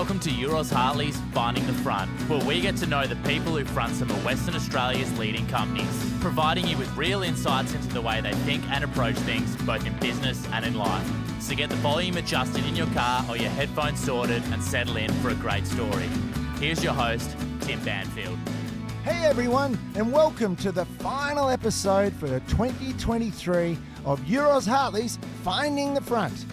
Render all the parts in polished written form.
Welcome to Euros Hartley's Finding the Front, where we get to know the people who front some of Western Australia's leading companies, providing you with real insights into the way they think and approach things, both in business and in life. So get the volume adjusted in your car or your headphones sorted and settle in for a great story. Here's your host, Tim Banfield. Hey everyone, and welcome to the final episode for 2023 of Euros Hartley's Finding the Front.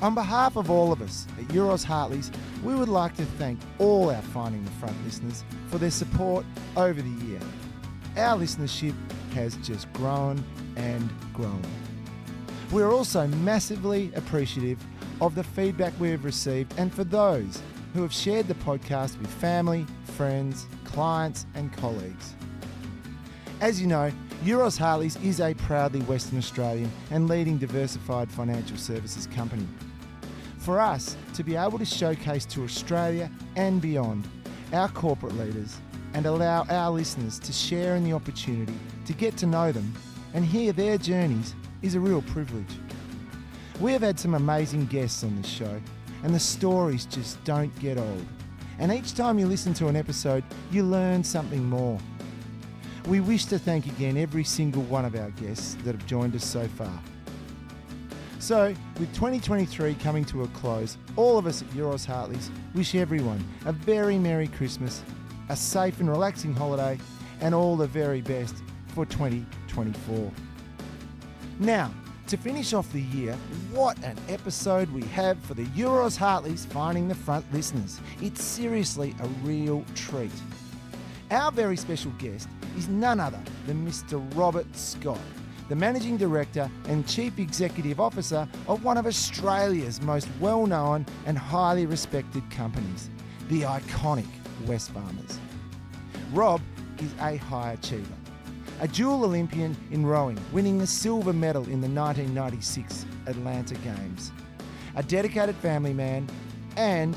On behalf of all of us at Euros Hartley's, we would like to thank all our Finding the Front listeners for their support over the year. Our listenership has just grown and grown. We're also massively appreciative of the feedback we have received and for those who have shared the podcast with family, friends, clients and colleagues. As you know, Euros Hartley's is a proudly Western Australian and leading diversified financial services company. For us to be able to showcase to Australia and beyond our corporate leaders and allow our listeners to share in the opportunity to get to know them and hear their journeys is a real privilege. We have had some amazing guests on this show and the stories just don't get old. And each time you listen to an episode, you learn something more. We wish to thank again every single one of our guests that have joined us so far. So, with 2023 coming to a close, all of us at Euros Hartley's wish everyone a very Merry Christmas, a safe and relaxing holiday, and all the very best for 2024. Now, to finish off the year, what an episode we have for the Euros Hartley's Finding the Front listeners. It's seriously a real treat. Our very special guest is none other than Mr. Robert Scott, the Managing Director and Chief Executive Officer of one of Australia's most well-known and highly respected companies, the iconic Wesfarmers. Rob is a high achiever, a dual Olympian in rowing, winning the silver medal in the 1996 Atlanta Games, a dedicated family man, and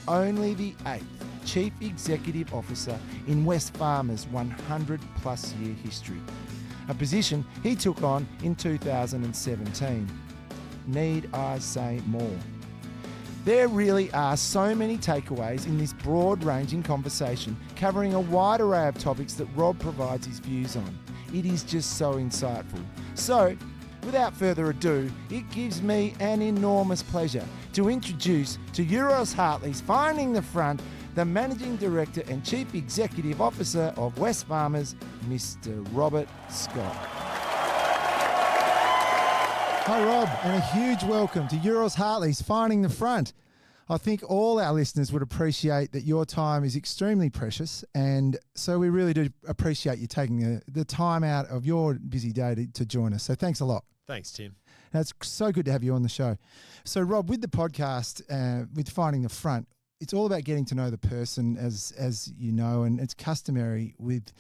only the 8th Chief Executive Officer in Wesfarmers' 100-plus year history, a position he took on in 2017. Need I say more? There really are so many takeaways in this broad-ranging conversation covering a wide array of topics that Rob provides his views on. It is just so insightful. So, without further ado, it gives me an enormous pleasure to introduce to Euros Hartley's Finding the Front the Managing Director and Chief Executive Officer of Wesfarmers, Mr. Robert Scott. Hi Rob, and a huge welcome to Euros Hartley's Finding the Front. I think all our listeners would appreciate that your time is extremely precious, and so we really do appreciate you taking the time out of your busy day to join us. So thanks a lot. Thanks, Tim. It's so good to have you on the show. So Rob, with the podcast, with Finding the Front, it's all about getting to know the person, as you know, and it's customary with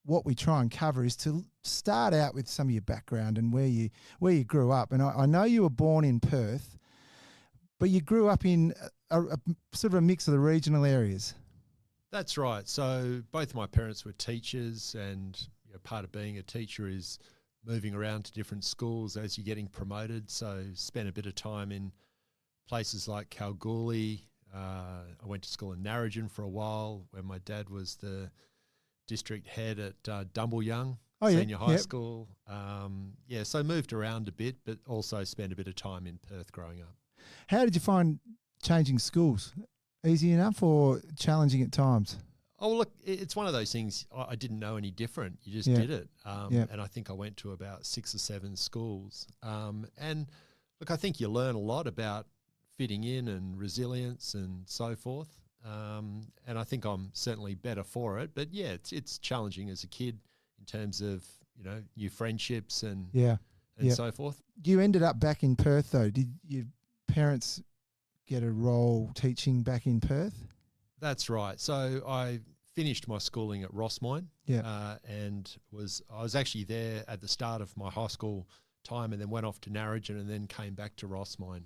what we try and cover is to start out with some of your background and where you grew up. And I know you were born in Perth, but you grew up in a sort of a mix of the regional areas. That's right. So both my parents were teachers, and part of being a teacher is moving around to different schools as you're getting promoted. So spent a bit of time in places like Kalgoorlie. I went to school in Narrogin for a while, where my dad was the district head at Dumbleyung Senior High School. So moved around a bit, but also spent a bit of time in Perth growing up. How did you find changing schools? Easy enough or challenging at times? Oh, look, it's one of those things. I didn't know any different. You just did it. And I think I went to about 6 or 7 schools. And look, I think you learn a lot about fitting in and resilience and so forth. And I think I'm certainly better for it. But yeah, it's challenging as a kid in terms of, new friendships and so forth. You ended up back in Perth though. Did your parents get a role teaching back in Perth? That's right. So I finished my schooling at Rossmine, and I was actually there at the start of my high school time, and then went off to Narrogin and then came back to Rossmine.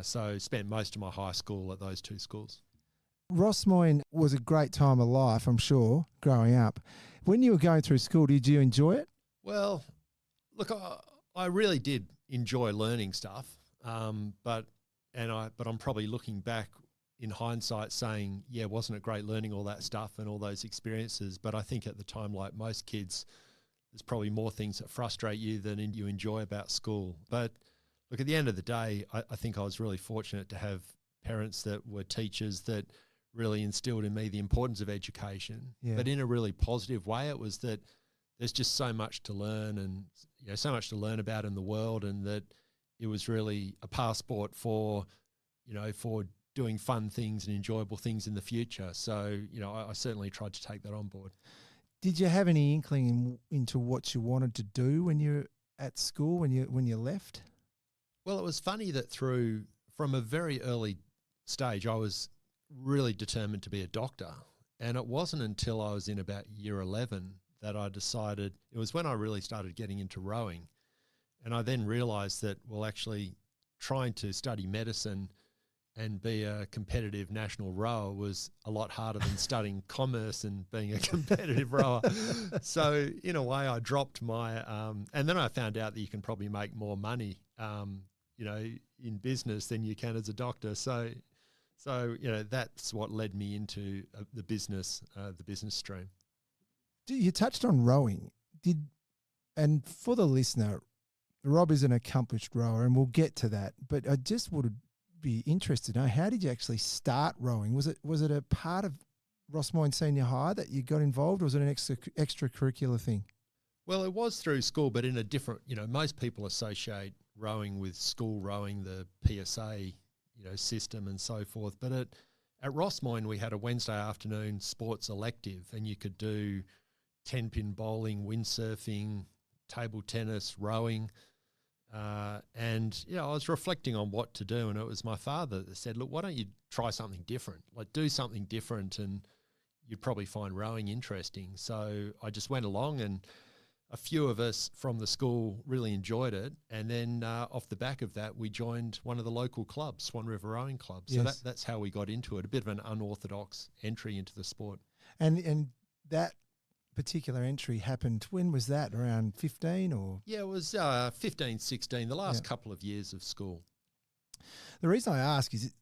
So spent most of my high school at those 2 schools. Rossmine was a great time of life, I'm sure, growing up. When you were going through school, did you enjoy it? Well, look, I really did enjoy learning stuff, but I'm probably looking back in hindsight saying, yeah, wasn't it great learning all that stuff and all those experiences? But I think at the time, like most kids, there's probably more things that frustrate you than you enjoy about school. But look, at the end of the day, I think I was really fortunate to have parents that were teachers that really instilled in me the importance of education, but in a really positive way. It was that there's just so much to learn and so much to learn about in the world, and that it was really a passport for doing fun things and enjoyable things in the future. So, I certainly tried to take that on board. Did you have any inkling into what you wanted to do when you were at school, when you left? Well, it was funny that from a very early stage, I was really determined to be a doctor. And it wasn't until I was in about year 11 that I decided, it was when I really started getting into rowing. And I then realised that, well, actually trying to study medicine and be a competitive national rower was a lot harder than studying commerce and being a competitive rower. So in a way I dropped my, and then I found out that you can probably make more money, in business than you can as a doctor. So that's what led me into the business stream. You touched on rowing. And for the listener, Rob is an accomplished rower, and we'll get to that. But I just would be interested to know, how did you actually start rowing? Was it a part of Ross Moyne Senior High that you got involved, or was it an extracurricular thing? Well, it was through school, but in a different, most people associate rowing with school rowing, the PSA, system and so forth. But at Ross Moyne, we had a Wednesday afternoon sports elective, and you could do 10-pin bowling, windsurfing, table tennis, rowing. And I was reflecting on what to do, and it was my father that said, look, why don't you try something different? Like, do something different, and you'd probably find rowing interesting. So I just went along, and a few of us from the school really enjoyed it. And then off the back of that, we joined one of the local clubs, Swan River Rowing Club. So that's how we got into it, a bit of an unorthodox entry into the sport. And that particular entry happened, when was that, around 15 or? Yeah, it was 15, 16, the last couple of years of school. The reason I ask is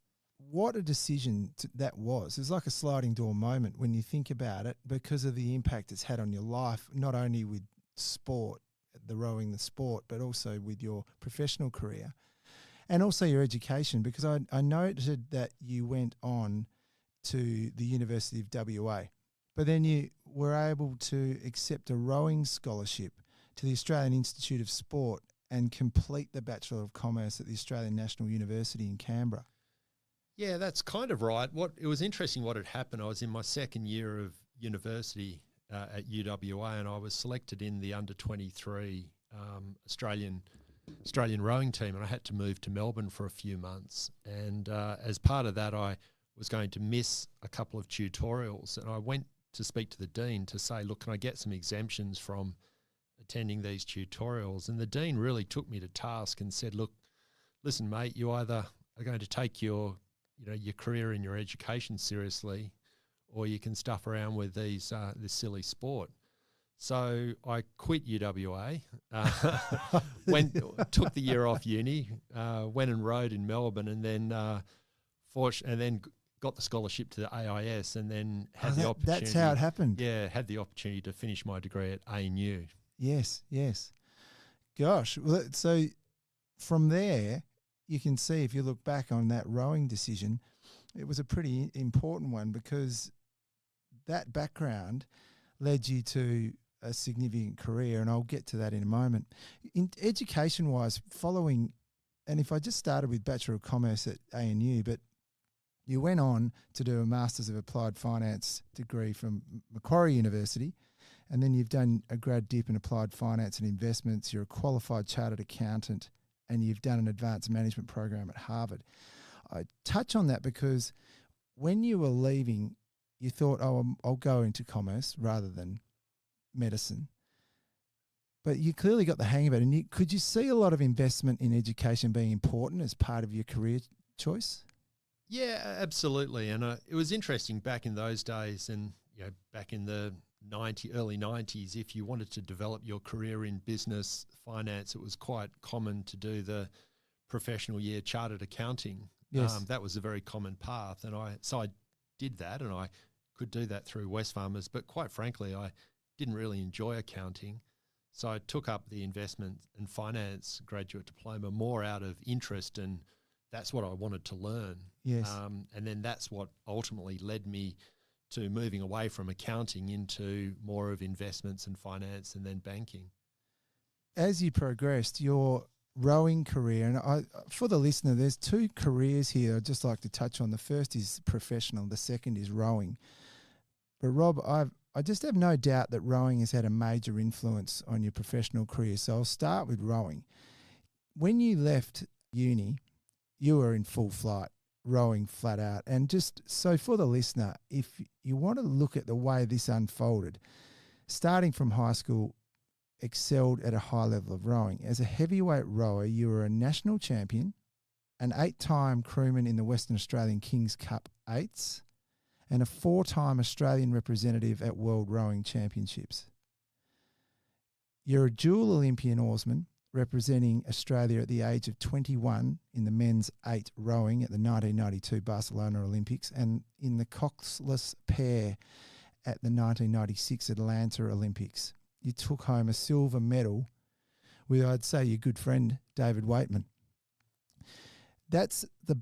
what a decision that was. It's like a sliding door moment when you think about it, because of the impact it's had on your life, not only with sport, the rowing, the sport, but also with your professional career and also your education, because I noted that you went on to the University of WA, but then you were able to accept a rowing scholarship to the Australian Institute of Sport and complete the Bachelor of Commerce at the Australian National University in Canberra. Yeah, that's kind of right. It was interesting what had happened. I was in my second year of university at UWA, and I was selected in the under-23 Australian rowing team, and I had to move to Melbourne for a few months. And as part of that, I was going to miss a couple of tutorials, and I went to speak to the dean to say, look, can I get some exemptions from attending these tutorials? And the dean really took me to task and said, look, listen, mate, you either are going to take your career and your education seriously, or you can stuff around with this silly sport. So I quit UWA, took the year off uni, went and rowed in Melbourne, and then got the scholarship to the AIS, and then had the opportunity. That's how it happened. Yeah, had the opportunity to finish my degree at ANU. Yes. Gosh, well, so from there, you can see, if you look back on that rowing decision, it was a pretty important one, because that background led you to a significant career, and I'll get to that in a moment. In education-wise, following, and if I just started with Bachelor of Commerce at ANU, but you went on to do a Masters of Applied Finance degree from Macquarie University, and then you've done a grad dip in Applied Finance and Investments. You're a qualified chartered accountant, and you've done an advanced management program at Harvard. I touch on that because when you were leaving, you thought, I'll go into commerce rather than medicine. But you clearly got the hang of it. And could you see a lot of investment in education being important as part of your career choice? Yeah, absolutely. And it was interesting back in those days, and back in the early 90s, if you wanted to develop your career in business finance, it was quite common to do the professional year chartered accounting. Yes. That was a very common path, and I did that, and I could do that through Wesfarmers. But quite frankly, I didn't really enjoy accounting, so I took up the investment and finance graduate diploma more out of interest, and that's what I wanted to learn. Yes. And then that's what ultimately led me to moving away from accounting into more of investments and finance and then banking. As you progressed, your rowing career, and for the listener, there's two careers here I'd just like to touch on. The first is professional, the second is rowing. But Rob, I just have no doubt that rowing has had a major influence on your professional career. So I'll start with rowing. When you left uni, you were in full flight, rowing flat out. And just so for the listener, if you want to look at the way this unfolded, starting from high school, excelled at a high level of rowing. As a heavyweight rower, you were a national champion, an 8-time crewman in the Western Australian Kings Cup 8s, and a 4-time Australian representative at World Rowing Championships. You're a dual Olympian oarsman, representing Australia at the age of 21 in the men's 8 rowing at the 1992 Barcelona Olympics and in the coxless pair at the 1996 Atlanta Olympics. You took home a silver medal with, I'd say, your good friend David Waitman. That's an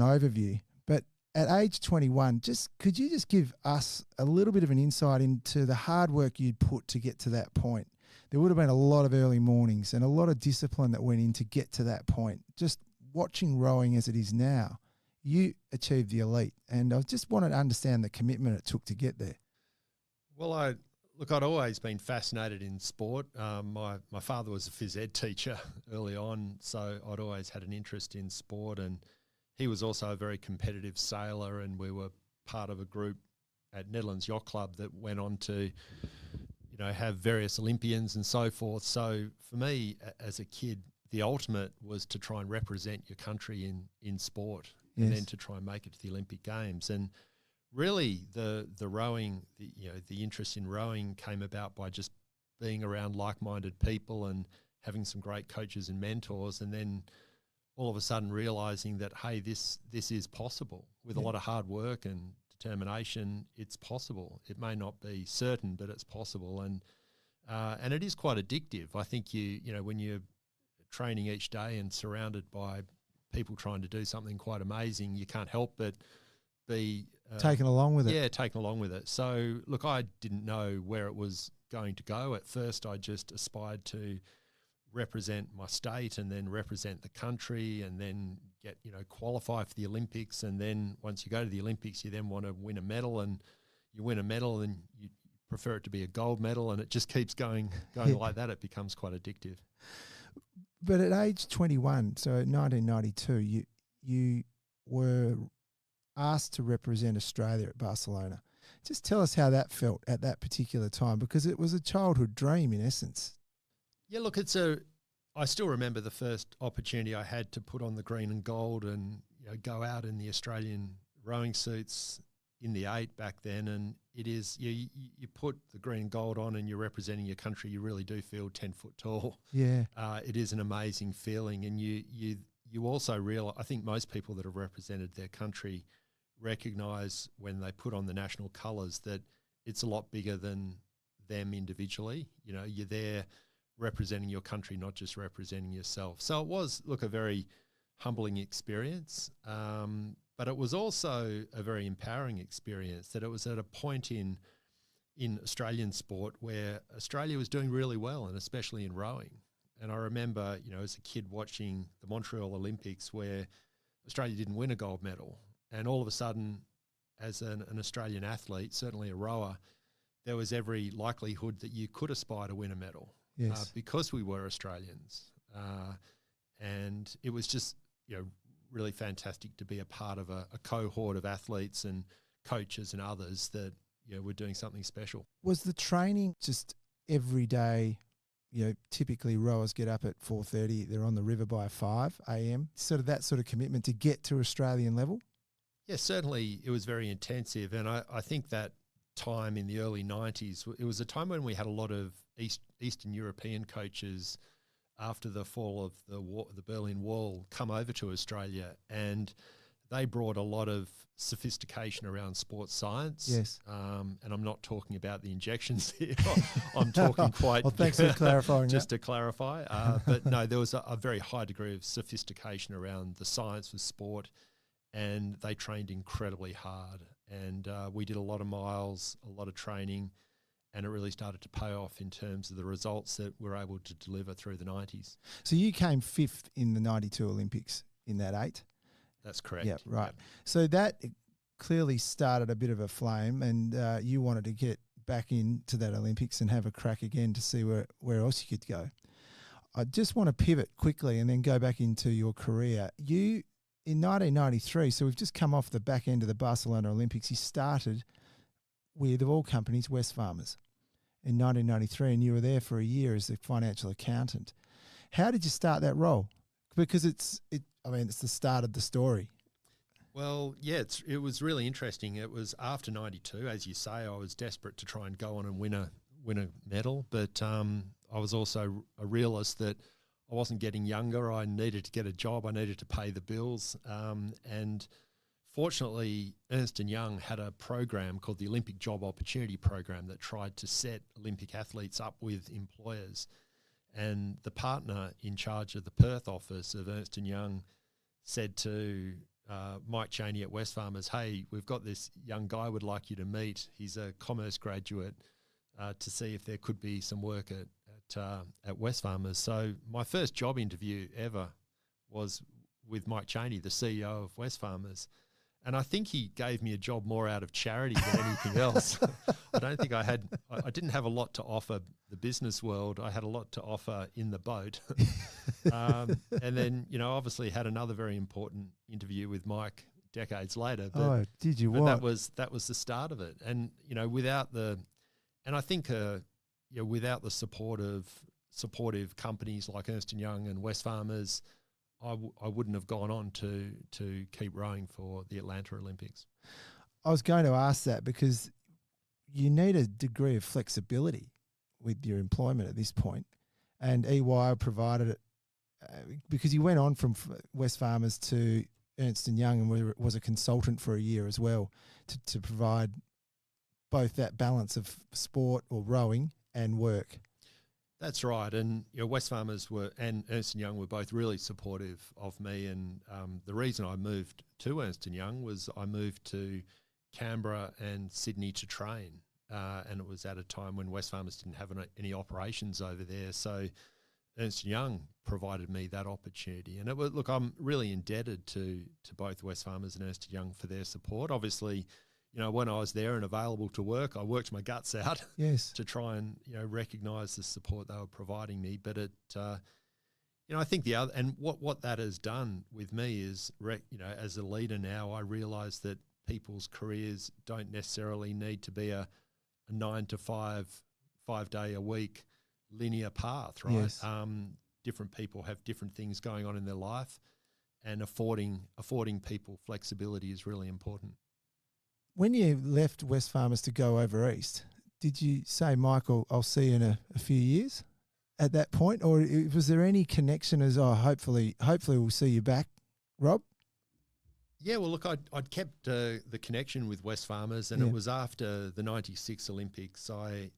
overview. But at age 21, could you just give us a little bit of an insight into the hard work you'd put to get to that point? There would have been a lot of early mornings and a lot of discipline that went in to get to that point. Just watching rowing as it is now, you achieved the elite. And I just wanted to understand the commitment it took to get there. Well, I'd always been fascinated in sport. My father was a phys ed teacher early on, so I'd always had an interest in sport, and he was also a very competitive sailor, and we were part of a group at Netherlands Yacht Club that went on to have various Olympians and so forth. So for me, as a kid, the ultimate was to try and represent your country in sport, yes, and then to try and make it to the Olympic Games. And really, the rowing, the interest in rowing came about by just being around like-minded people and having some great coaches and mentors, and then all of a sudden realising that, hey, this is possible with a lot of hard work and determination. It's possible. It may not be certain, but it's possible, and it is quite addictive. I think when you're training each day and surrounded by people trying to do something quite amazing, you can't help but be taken along with it. Yeah, taken along with it. So, look, I didn't know where it was going to go. At first, I just aspired to represent my state and then represent the country and then qualify for the Olympics. And then once you go to the Olympics, you then want to win a medal, and you win a medal and you prefer it to be a gold medal, and it just keeps going like that. It becomes quite addictive. But at age 21, so 1992, you were asked to represent Australia at Barcelona. Just tell us how that felt at that particular time, because it was a childhood dream in essence. Yeah, look, I still remember the first opportunity I had to put on the green and gold and go out in the Australian rowing suits in the 8 back then, and it is you put the green and gold on and you're representing your country. You really do feel 10 foot tall. Yeah, it is an amazing feeling, and you also realize. I think most people that have represented their country recognise when they put on the national colours that it's a lot bigger than them individually. You're there representing your country, not just representing yourself. So it was, a very humbling experience, but it was also a very empowering experience, that it was at a point in Australian sport where Australia was doing really well, and especially in rowing. And I remember, as a kid watching the Montreal Olympics where Australia didn't win a gold medal, and all of a sudden, as an Australian athlete, certainly a rower, there was every likelihood that you could aspire to win a medal. Yes. Because we were Australians. And it was just, really fantastic to be a part of a cohort of athletes and coaches and others that, were doing something special. Was the training just every day? Typically rowers get up at 4:30, they're on the river by 5 a.m. Sort of that sort of commitment to get to Australian level? Yeah, certainly it was very intensive. And I think that time in the early 90s, it was a time when we had a lot of Eastern European coaches after the fall of the Berlin Wall, come over to Australia, and they brought a lot of sophistication around sports science. Yes. And I'm not talking about the injections here. I'm talking quite... Well, thanks for clarifying just that. to clarify. But no, there was a very high degree of sophistication around the science of sport, and they trained incredibly hard. And we did a lot of miles, a lot of training, and it really started to pay off in terms of the results that we're able to deliver through the 90s. So you came 5th in the 92 Olympics in that 8? That's correct. Yeah, right. Yep. So that clearly started a bit of a flame, and you wanted to get back into that Olympics and have a crack again to see where else you could go. I just want to pivot quickly and then go back into your career. You, in 1993, so we've just come off the back end of the Barcelona Olympics, you started with, of all companies, Wesfarmers in 1993, and you were there for a year as the financial accountant. How did you start that role? Because it's the start of the story. Well, yeah, it was really interesting. It was after 92, as you say. I was desperate to try and go on and win a medal, but I was also a realist that I wasn't getting younger. I needed to get a job. I needed to pay the bills, and fortunately, Ernst & Young had a program called the Olympic Job Opportunity Program that tried to set Olympic athletes up with employers. And the partner in charge of the Perth office of Ernst & Young said to Mike Chaney at Wesfarmers, hey, we've got this young guy we'd like you to meet. He's a commerce graduate, to see if there could be some work at Wesfarmers. So my first job interview ever was with Mike Chaney, the CEO of Wesfarmers. And I think he gave me a job more out of charity than anything else. I don't think I didn't have a lot to offer the business world. I had a lot to offer in the boat. And then, obviously had another very important interview with Mike decades later. But, did you? But what? that was the start of it. And, without the supportive companies like Ernst & Young and Wesfarmers, I wouldn't have gone on to keep rowing for the Atlanta Olympics. I was going to ask that because you need a degree of flexibility with your employment at this point, and EY provided it because you went on from Wesfarmers to Ernst & Young and was a consultant for a year as well to provide both that balance of sport or rowing and work. That's right, and Wesfarmers and Ernst & Young were both really supportive of me, and the reason I moved to Ernst & Young was I moved to Canberra and Sydney to train, and it was at a time when Wesfarmers didn't have any operations over there, so Ernst & Young provided me that opportunity. And I'm really indebted to both Wesfarmers and Ernst & Young for their support. Obviously, when I was there and available to work, I worked my guts out to try and, recognise the support they were providing me. But I think what that has done with me is, as a leader now, I realise that people's careers don't necessarily need to be a 9 to 5 day a week linear path, right? Yes. Different people have different things going on in their life, and affording people flexibility is really important. When you left Wesfarmers to go over east, did you say, Michael, I'll see you in a few years at that point? Or was there any connection as, hopefully we'll see you back, Rob? Yeah, well, look, I'd kept the connection with Wesfarmers, and it was after the 96 Olympics. I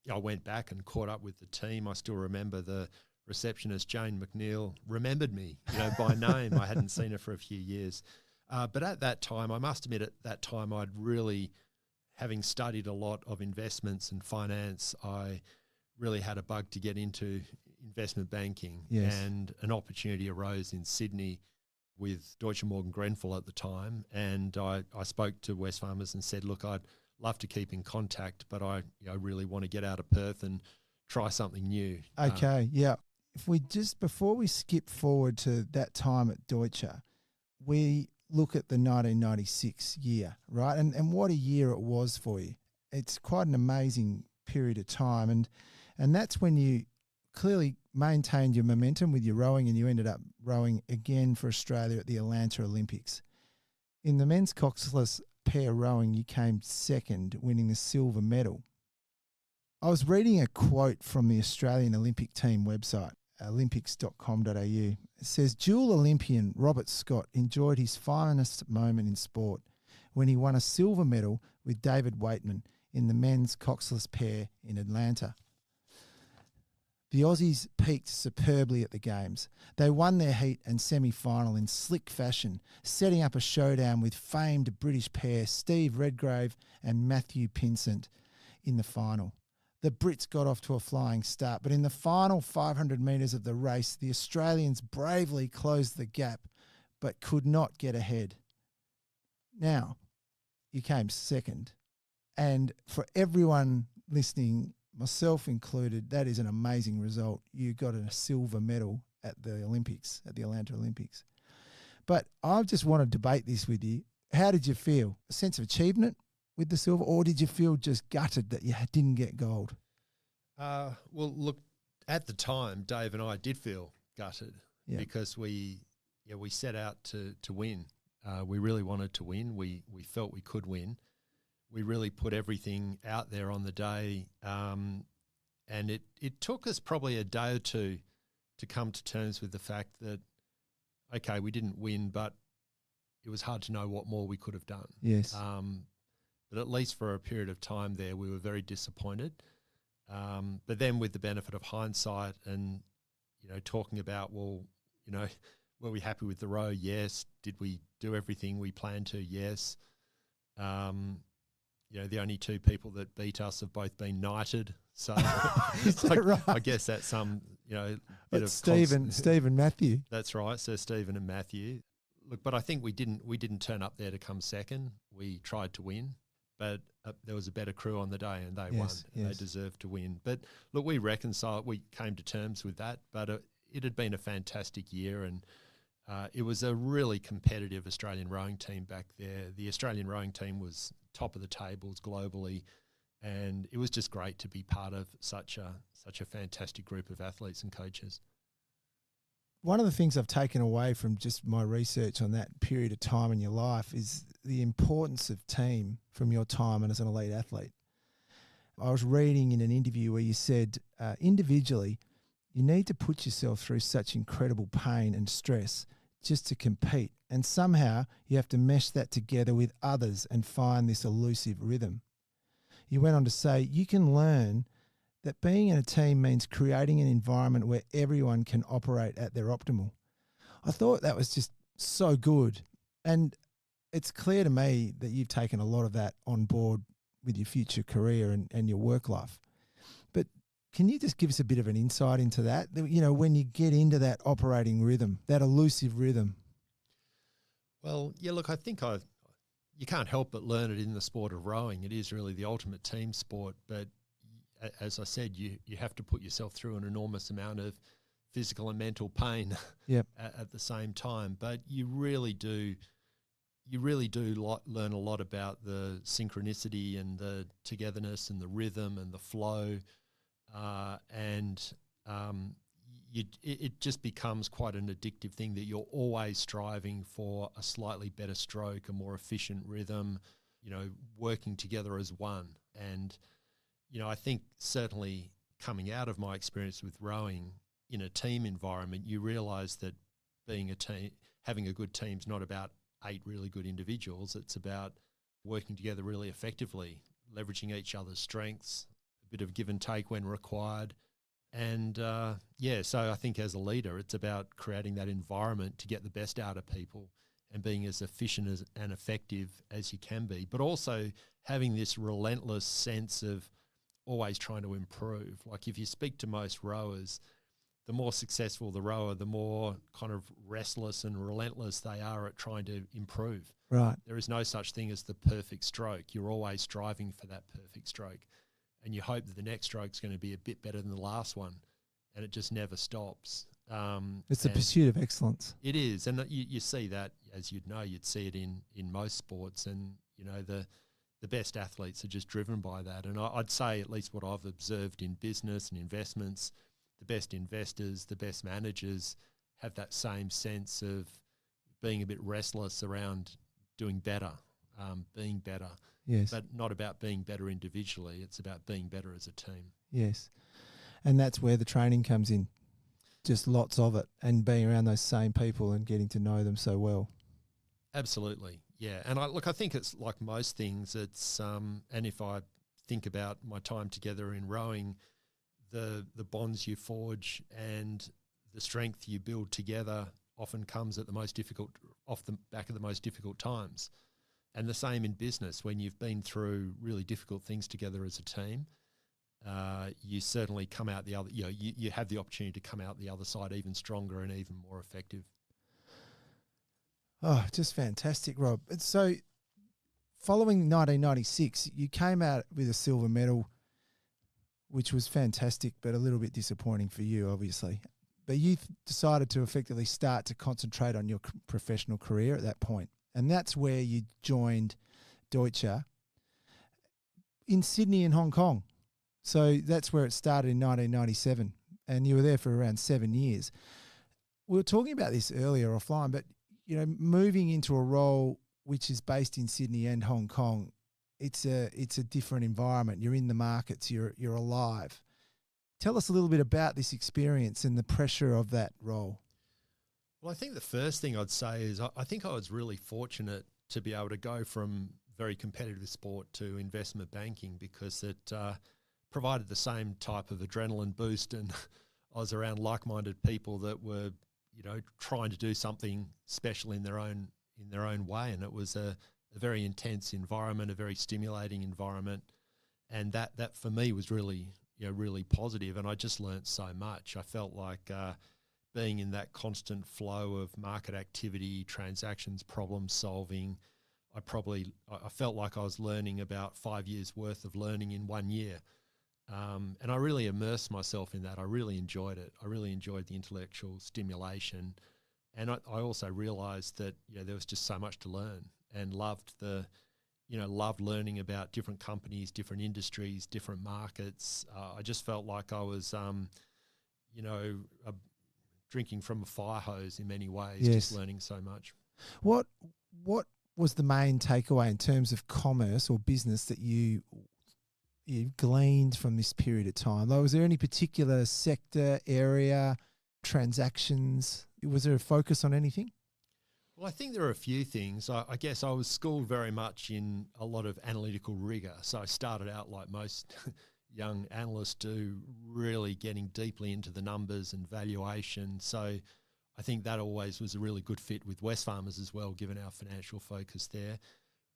went back and caught up with the team. I still remember the receptionist, Jane McNeil, remembered me, by name. I hadn't seen her for a few years. But at that time, I must admit, I'd really, having studied a lot of investments and finance, I really had a bug to get into investment banking. Yes. And an opportunity arose in Sydney with Deutsche Morgan Grenfell at the time. And I spoke to Wesfarmers and said, look, I'd love to keep in contact, but I really want to get out of Perth and try something new. Okay, yeah. Before we skip forward to that time at Deutsche, we look at the 1996 year, right? And what a year it was for you. It's quite an amazing period of time. And that's when you clearly maintained your momentum with your rowing, and you ended up rowing again for Australia at the Atlanta Olympics. In the men's coxless pair rowing, you came second, winning the silver medal. I was reading a quote from the Australian Olympic team website, olympics.com.au. It says, dual Olympian Robert Scott enjoyed his finest moment in sport when he won a silver medal with David Waitman in the men's coxless pair in Atlanta. The Aussies peaked superbly at the Games. They won their heat and semi-final in slick fashion, setting up a showdown with famed British pair Steve Redgrave and Matthew Pinsent in the final. The Brits got off to a flying start, but in the final 500 metres of the race, the Australians bravely closed the gap but could not get ahead. Now, you came second, and for everyone listening, myself included, that is an amazing result. You got a silver medal at the Olympics, at the Atlanta Olympics. But I just want to debate this with you. How did you feel? A sense of achievement with the silver, or did you feel just gutted that you didn't get gold? Well, look, at the time, Dave and I did feel gutted because we set out to win. We really wanted to win. We felt we could win. We really put everything out there on the day, and it took us probably a day or two to come to terms with the fact that, okay, we didn't win, but it was hard to know what more we could have done. Yes. But at least for a period of time there, we were very disappointed. But then with the benefit of hindsight and, talking about, well, were we happy with the row? Yes. Did we do everything we planned to? Yes. The only two people that beat us have both been knighted. So Is that right? I guess that's some, bit of Steve and Matthew. That's right, Sir Stephen and Matthew. Look, but I think we didn't turn up there to come second. We tried to win, but there was a better crew on the day, and they won. And They deserved to win. But look, we reconciled. We came to terms with that. But it had been a fantastic year, and it was a really competitive Australian rowing team back there. The Australian rowing team was top of the tables globally, and it was just great to be part of such a fantastic group of athletes and coaches. One of the things I've taken away from just my research on that period of time in your life is the importance of team from your time and as an elite athlete. I was reading in an interview where you said, individually, you need to put yourself through such incredible pain and stress just to compete. And somehow you have to mesh that together with others and find this elusive rhythm. You went on to say, you can learn that being in a team means creating an environment where everyone can operate at their optimal. I thought that was just so good. And it's clear to me that you've taken a lot of that on board with your future career and your work life. But can you just give us a bit of an insight into that? When you get into that operating rhythm, that elusive rhythm. Well, yeah, look, I think you can't help but learn it in the sport of rowing. It is really the ultimate team sport, but as I said, you have to put yourself through an enormous amount of physical and mental pain at the same time. But you really do learn a lot about the synchronicity and the togetherness and the rhythm and the flow, it just becomes quite an addictive thing that you're always striving for a slightly better stroke, a more efficient rhythm, working together as one. And I think certainly coming out of my experience with rowing in a team environment, you realise that being a team, having a good team is not about 8 really good individuals. It's about working together really effectively, leveraging each other's strengths, a bit of give and take when required. And so I think as a leader, it's about creating that environment to get the best out of people and being as efficient and effective as you can be, but also having this relentless sense of always trying to improve. Like if you speak to most rowers, the more successful the rower, the more kind of restless and relentless they are at trying to improve. Right. There is no such thing as the perfect stroke. You're always striving for that perfect stroke. And you hope that the next stroke's going to be a bit better than the last one. And it just never stops. It's the pursuit of excellence. It is. And you see that, as you'd see it in most sports. And, the best athletes are just driven by that. And I'd say, at least what I've observed in business and investments, the best investors, the best managers have that same sense of being a bit restless around doing better, being better. Yes. But not about being better individually. It's about being better as a team. Yes. And that's where the training comes in. just lots of it, and being around those same people and getting to know them so well. Absolutely, yeah. And I think it's like most things. It's and if I think about my time together in rowing, the bonds you forge and the strength you build together often comes at the most difficult, off the back of the most difficult times. And the same in business, when you've been through really difficult things together as a team, you certainly come out the other, you have the opportunity to come out the other side even stronger and even more effective. Oh, just fantastic, Rob. And so following 1996, you came out with a silver medal, which was fantastic, but a little bit disappointing for you, obviously. But you decided to effectively start to concentrate on your professional career at that point. And that's where you joined Deutsche in Sydney and Hong Kong. So that's where it started in 1997. And you were there for around 7 years. We were talking about this earlier offline, but, moving into a role which is based in Sydney and Hong Kong, it's a different environment. You're in the markets, you're alive. Tell us a little bit about this experience and the pressure of that role. Well, I think the first thing I'd say is I think I was really fortunate to be able to go from very competitive sport to investment banking, because it provided the same type of adrenaline boost, and I was around like-minded people that were, trying to do something special in their own way, and it was a very intense environment, a very stimulating environment, and that for me was really positive, and I just learnt so much. I felt like being in that constant flow of market activity, transactions, problem solving, I felt like I was learning about 5 years worth of learning in 1 year. And I really immersed myself in that. I really enjoyed it. I really enjoyed the intellectual stimulation. And I also realised that there was just so much to learn, and loved loved learning about different companies, different industries, different markets. I just felt like I was, drinking from a fire hose in many ways, Yes. just learning so much. What was the main takeaway in terms of commerce or business that you gleaned from this period of time? Like, was there any particular sector, area, transactions? Was there a focus on anything? Well, I think there are a few things. I guess I was schooled very much in a lot of analytical rigor. So I started out like most young analysts do, really getting deeply into the numbers and valuation. So I think that always was a really good fit with Wesfarmers as well, given our financial focus there.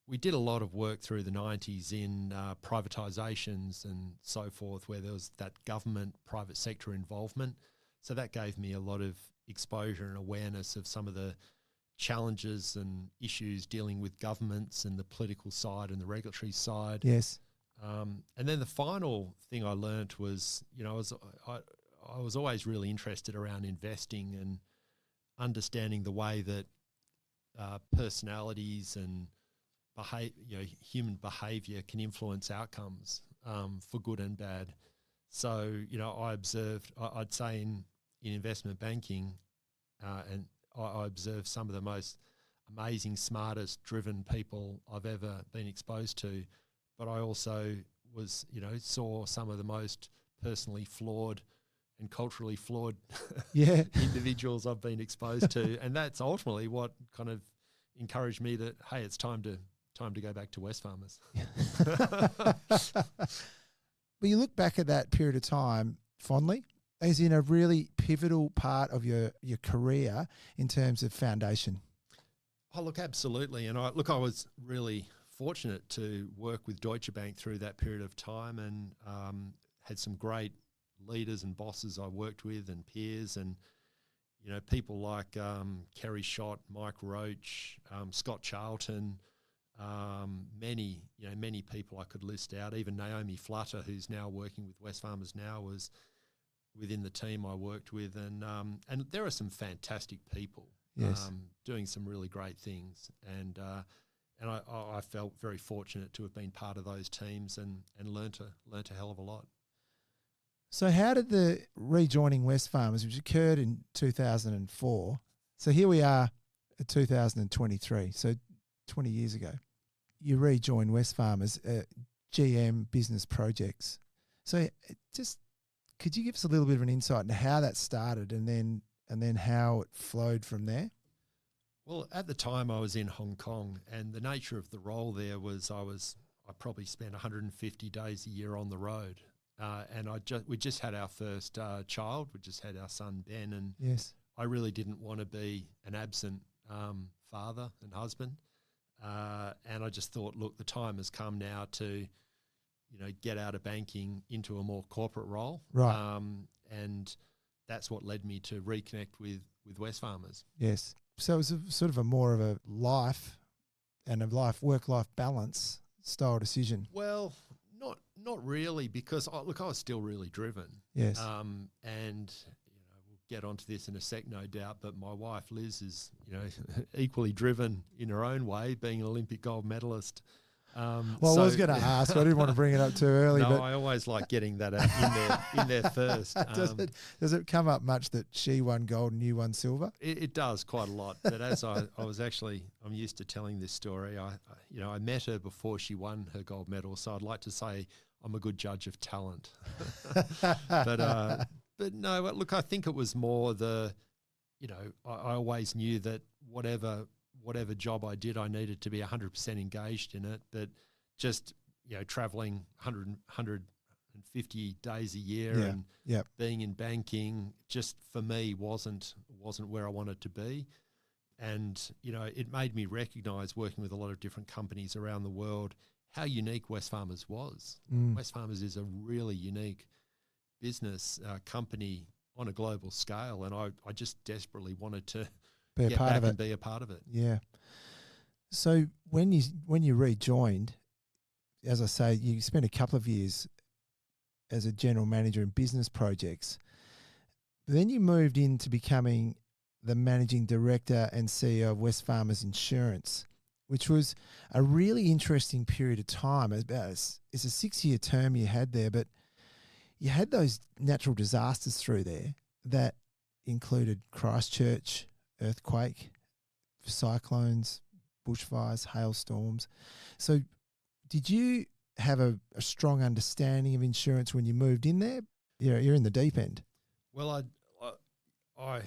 We did a lot of work through the 90s in privatisations and so forth, where there was that government private sector involvement. So that gave me a lot of exposure and awareness of some of the challenges and issues dealing with governments and the political side and the regulatory side. Yes. And then the final thing I learnt was, I was always really interested around investing and understanding the way that personalities and human behaviour can influence outcomes for good and bad. So, I observed, I'd say in investment banking, and I observed some of the most amazing, smartest, driven people I've ever been exposed to. But I also was, saw some of the most personally flawed and culturally flawed individuals I've been exposed to. And that's ultimately what kind of encouraged me that, hey, it's time to go back to Wesfarmers. But you look back at that period of time fondly, as in a really pivotal part of your career in terms of foundation. Oh, look, absolutely. And I was really fortunate to work with Deutsche Bank through that period of time, and had some great leaders and bosses I worked with and peers, and people like Kerry Schott, Mike Roach, Scott Charlton, many people I could list out. Even Naomi Flutter, who's now working with Wesfarmers now, was within the team I worked with, and there are some fantastic people doing some really great things, and I felt very fortunate to have been part of those teams and learnt a hell of a lot. So how did the rejoining Wesfarmers, which occurred in 2004, so here we are at 2023, so 20 years ago, you rejoined Wesfarmers, GM Business Projects. So just Could you give us a little bit of an insight into how that started and then how it flowed from there? Well, at the time I was in Hong Kong, and the nature of the role there was I probably spent 150 days a year on the road. And we just had our first child. We just had our son, Ben, and Yes. I really didn't want to be an absent father and husband. And I just thought, look, the time has come now to, get out of banking into a more corporate role. Right. And that's what led me to reconnect with Wesfarmers. Yes. So it was sort of a more of a life and a work-life balance style decision. Well, not really, because I was still really driven. Yes. And we'll get onto this in a sec, no doubt. But my wife Liz is equally driven in her own way, being an Olympic gold medalist. I was going to ask. I didn't want to bring it up too early. No, but I always like getting that in there first. Does it come up much that she won gold and you won silver? It does quite a lot. But as I'm used to telling this story. I met her before she won her gold medal, so I'd like to say I'm a good judge of talent. But no, look, I think it was more I always knew that whatever job I did, I needed to be 100% engaged in it. But just, traveling 150 days a year and being in banking, just for me wasn't where I wanted to be. And, it made me recognise, working with a lot of different companies around the world, how unique Wesfarmers was. Wesfarmers is a really unique business company on a global scale, and I just desperately wanted to be a part of it. And be a part of it. Yeah. So when you rejoined, as I say, you spent a couple of years as a general manager in business projects. But then you moved into becoming the managing director and CEO of Wesfarmers Insurance, which was a really interesting period of time. It's a 6-year term you had there, but you had those natural disasters through there that included Christchurch, earthquake, cyclones, bushfires, hailstorms. So did you have a strong understanding of insurance when you moved in there? You're in the deep end. Well, I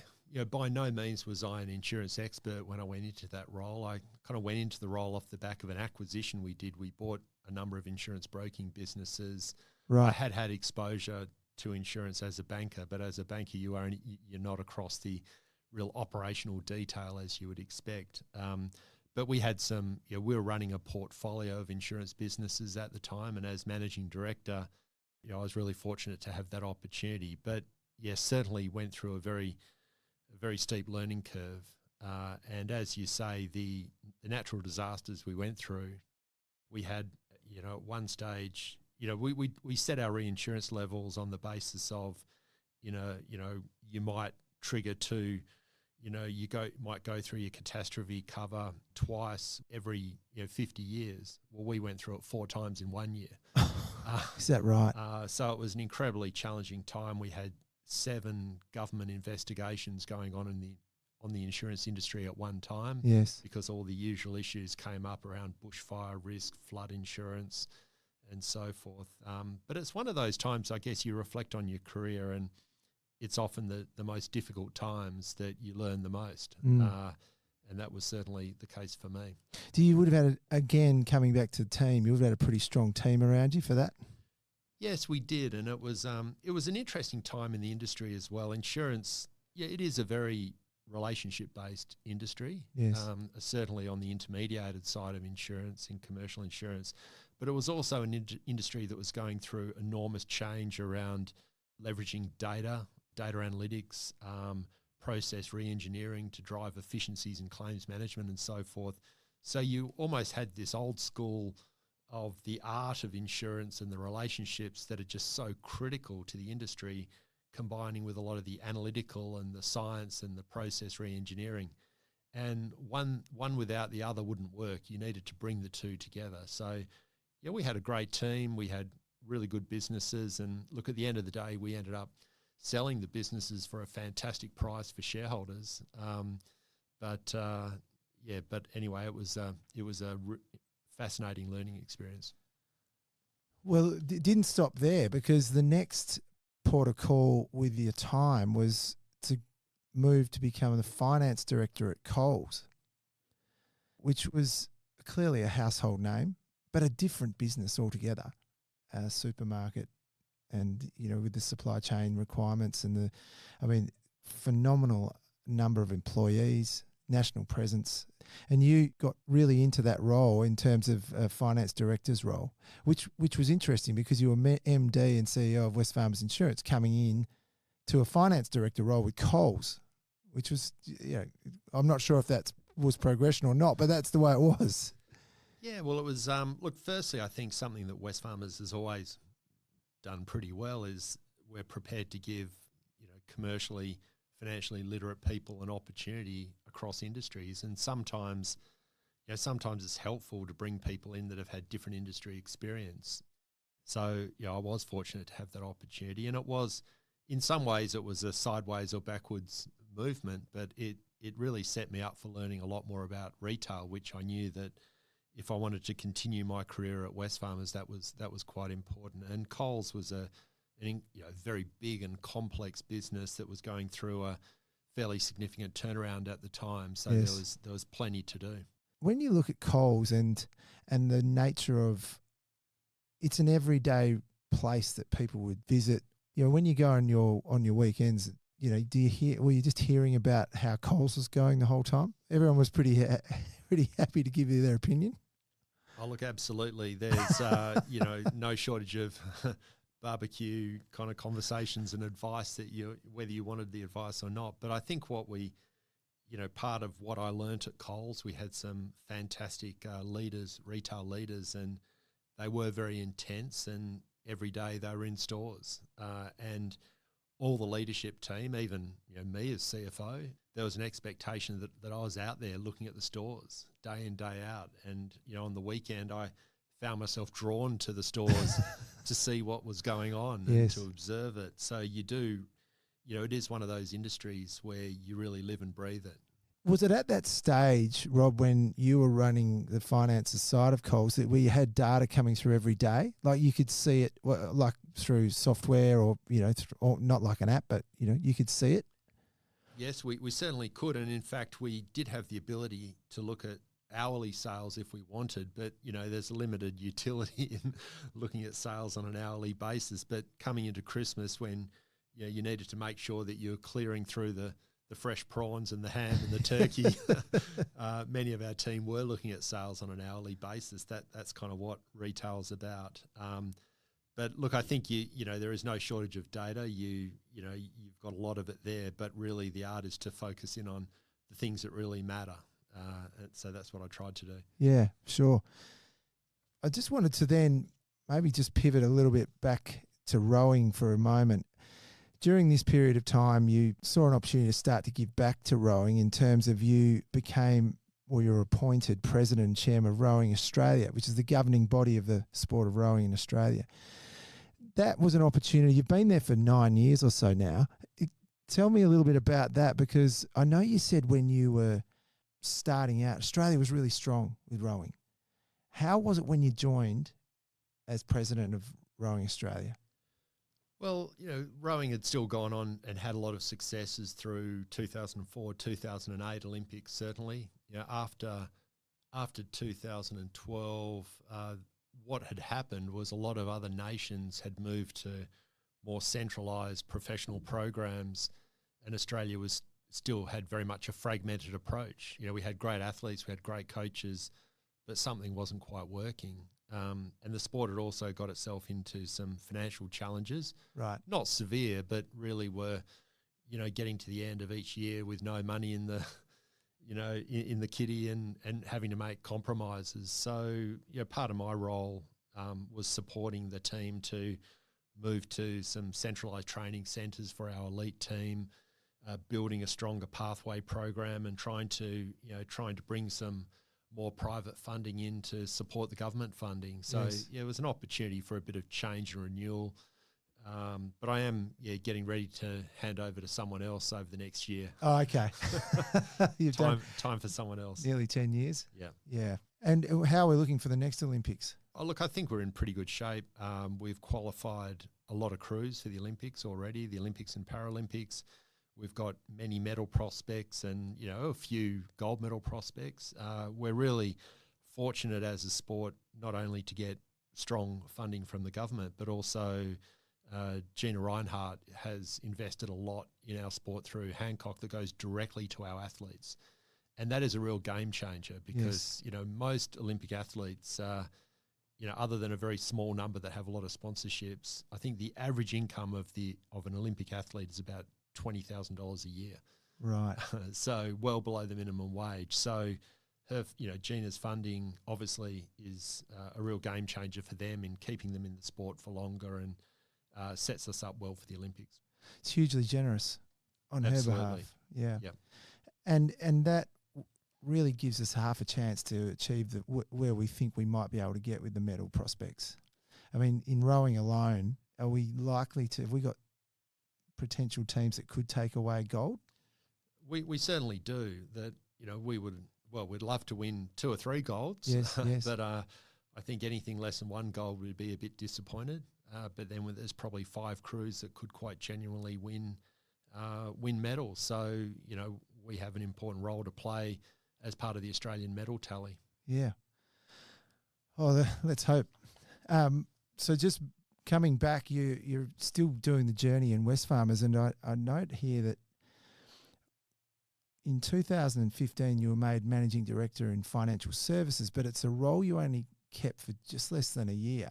by no means was I an insurance expert when I went into that role. I kind of went into the role off the back of an acquisition we did. We bought a number of insurance broking businesses. Right. I had exposure to insurance as a banker, but as a banker, you're not across the real operational detail as you would expect. But we had we were running a portfolio of insurance businesses at the time, and as managing director, I was really fortunate to have that opportunity. But yes, certainly went through a very steep learning curve. And as you say, the natural disasters we went through, we had, at one stage, we set our reinsurance levels on the basis of, you might trigger to, might go through your catastrophe cover twice every 50 years. Well, we went through it 4 times in 1 year. Is that right? So it was an incredibly challenging time. We had 7 government investigations going on on the insurance industry at one time. Yes. Because all the usual issues came up around bushfire risk, flood insurance, and so forth. But it's one of those times, I guess, you reflect on your career, and it's often the most difficult times that you learn the most. And that was certainly the case for me. You would have had, again, coming back to the team, you would have had a pretty strong team around you for that? Yes, we did. And it was an interesting time in the industry as well. Insurance, it is a very relationship-based industry. Yes. Certainly on the intermediated side of insurance and commercial insurance. But it was also an industry that was going through enormous change around leveraging data analytics, process re-engineering to drive efficiencies in claims management and so forth. So you almost had this old school of the art of insurance and the relationships that are just so critical to the industry, combining with a lot of the analytical and the science and the process re-engineering. And one without the other wouldn't work. You needed to bring the two together. So, we had a great team. We had really good businesses. And look, at the end of the day, we ended up selling the businesses for a fantastic price for shareholders. But anyway, it was a fascinating learning experience. Well, it didn't stop there, because the next port of call with your time was to move to become the finance director at Coles, which was clearly a household name, but a different business altogether, a supermarket, and, with the supply chain requirements and phenomenal number of employees, national presence. And you got really into that role in terms of a finance director's role, which was interesting because you were MD and CEO of Wesfarmers Insurance coming in to a finance director role with Coles, which was, I'm not sure if that was progression or not, but that's the way it was. Yeah, well, it was, look, firstly, I think something that Wesfarmers has always done pretty well is we're prepared to give, commercially, financially literate people an opportunity across industries. And sometimes it's helpful to bring people in that have had different industry experience. So, I was fortunate to have that opportunity. And it was, in some ways, it was a sideways or backwards movement, but it really set me up for learning a lot more about retail, which I knew that if I wanted to continue my career at Wesfarmers, that was quite important. And Coles was a very big and complex business that was going through a fairly significant turnaround at the time. So yes, there was plenty to do. When you look at Coles and the nature of, it's an everyday place that people would visit. When you go on your weekends, were you just hearing about how Coles was going the whole time? Everyone was pretty happy to give you their opinion. Oh, look, absolutely. There's, no shortage of barbecue kind of conversations and advice that whether you wanted the advice or not. But I think what part of what I learnt at Coles, we had some fantastic retail leaders, and they were very intense, and every day they were in stores. And all the leadership team, even me as CFO, there was an expectation that I was out there looking at the stores day in, day out. And, on the weekend, I found myself drawn to the stores to see what was going on and to observe it. So you do, it is one of those industries where you really live and breathe it. Was it at that stage, Rob, when you were running the finances side of Coles, where you had data coming through every day? Like you could see it like through software or, or not like an app, but, you could see it? Yes, we certainly could. And in fact, we did have the ability to look at hourly sales if we wanted, but, there's limited utility in looking at sales on an hourly basis. But coming into Christmas when you needed to make sure that you're clearing through the fresh prawns and the ham and the turkey, many of our team were looking at sales on an hourly basis. That's kind of what retail's about. But look, I think there is no shortage of data. You've got a lot of it there, but really the art is to focus in on the things that really matter. And so that's what I tried to do. Yeah, sure. I just wanted to then maybe just pivot a little bit back to rowing for a moment. During this period of time, you saw an opportunity to start to give back to rowing in terms of you were appointed president and chairman of Rowing Australia, which is the governing body of the sport of rowing in Australia. That was an opportunity. You've been there for 9 years or so now. Tell me a little bit about that, because I know you said when you were starting out, Australia was really strong with rowing. How was it when you joined as president of Rowing Australia? Well, rowing had still gone on and had a lot of successes through 2004, 2008 Olympics, certainly. After 2012, what had happened was a lot of other nations had moved to more centralised professional programs, and Australia still had very much a fragmented approach. We had great athletes, we had great coaches, but something wasn't quite working. And the sport had also got itself into some financial challenges. Right. Not severe, but really were, getting to the end of each year with no money in the, in the kitty and having to make compromises. So, part of my role was supporting the team to move to some centralised training centres for our elite team, building a stronger pathway program and trying to bring some more private funding in to support the government funding. So it was an opportunity for a bit of change and renewal. But I am getting ready to hand over to someone else over the next year. Oh, okay. Time for someone else. Nearly 10 years. Yeah. Yeah. And how are we looking for the next Olympics? Oh, look, I think we're in pretty good shape. We've qualified a lot of crews for the Olympics already, the Olympics and Paralympics. We've got many medal prospects and, a few gold medal prospects. We're really fortunate as a sport not only to get strong funding from the government, but also Gina Reinhardt has invested a lot in our sport through Hancock that goes directly to our athletes. And that is a real game changer because, most Olympic athletes, other than a very small number that have a lot of sponsorships, I think the average income of an Olympic athlete is about $20,000 a year. Right. So well below the minimum wage. So her, Gina's funding obviously is a real game changer for them in keeping them in the sport for longer and sets us up well for the Olympics. It's hugely generous on Absolutely. her behalf. Yeah. Yep. And that really gives us half a chance to achieve where we think we might be able to get with the medal prospects. I mean, in rowing alone, are we likely to, have we got potential teams that could take away gold? We certainly do. That, we'd love to win 2 or 3 golds. Yes, yes. But I think anything less than 1 gold would be a bit disappointed. But then there's probably 5 crews that could quite genuinely win medals. So, we have an important role to play as part of the Australian medal tally. Yeah. Oh, let's hope. So just coming back, you're still doing the journey in Wesfarmers, and I note here that in 2015 you were made Managing Director in Financial Services, but it's a role you only kept for just less than a year.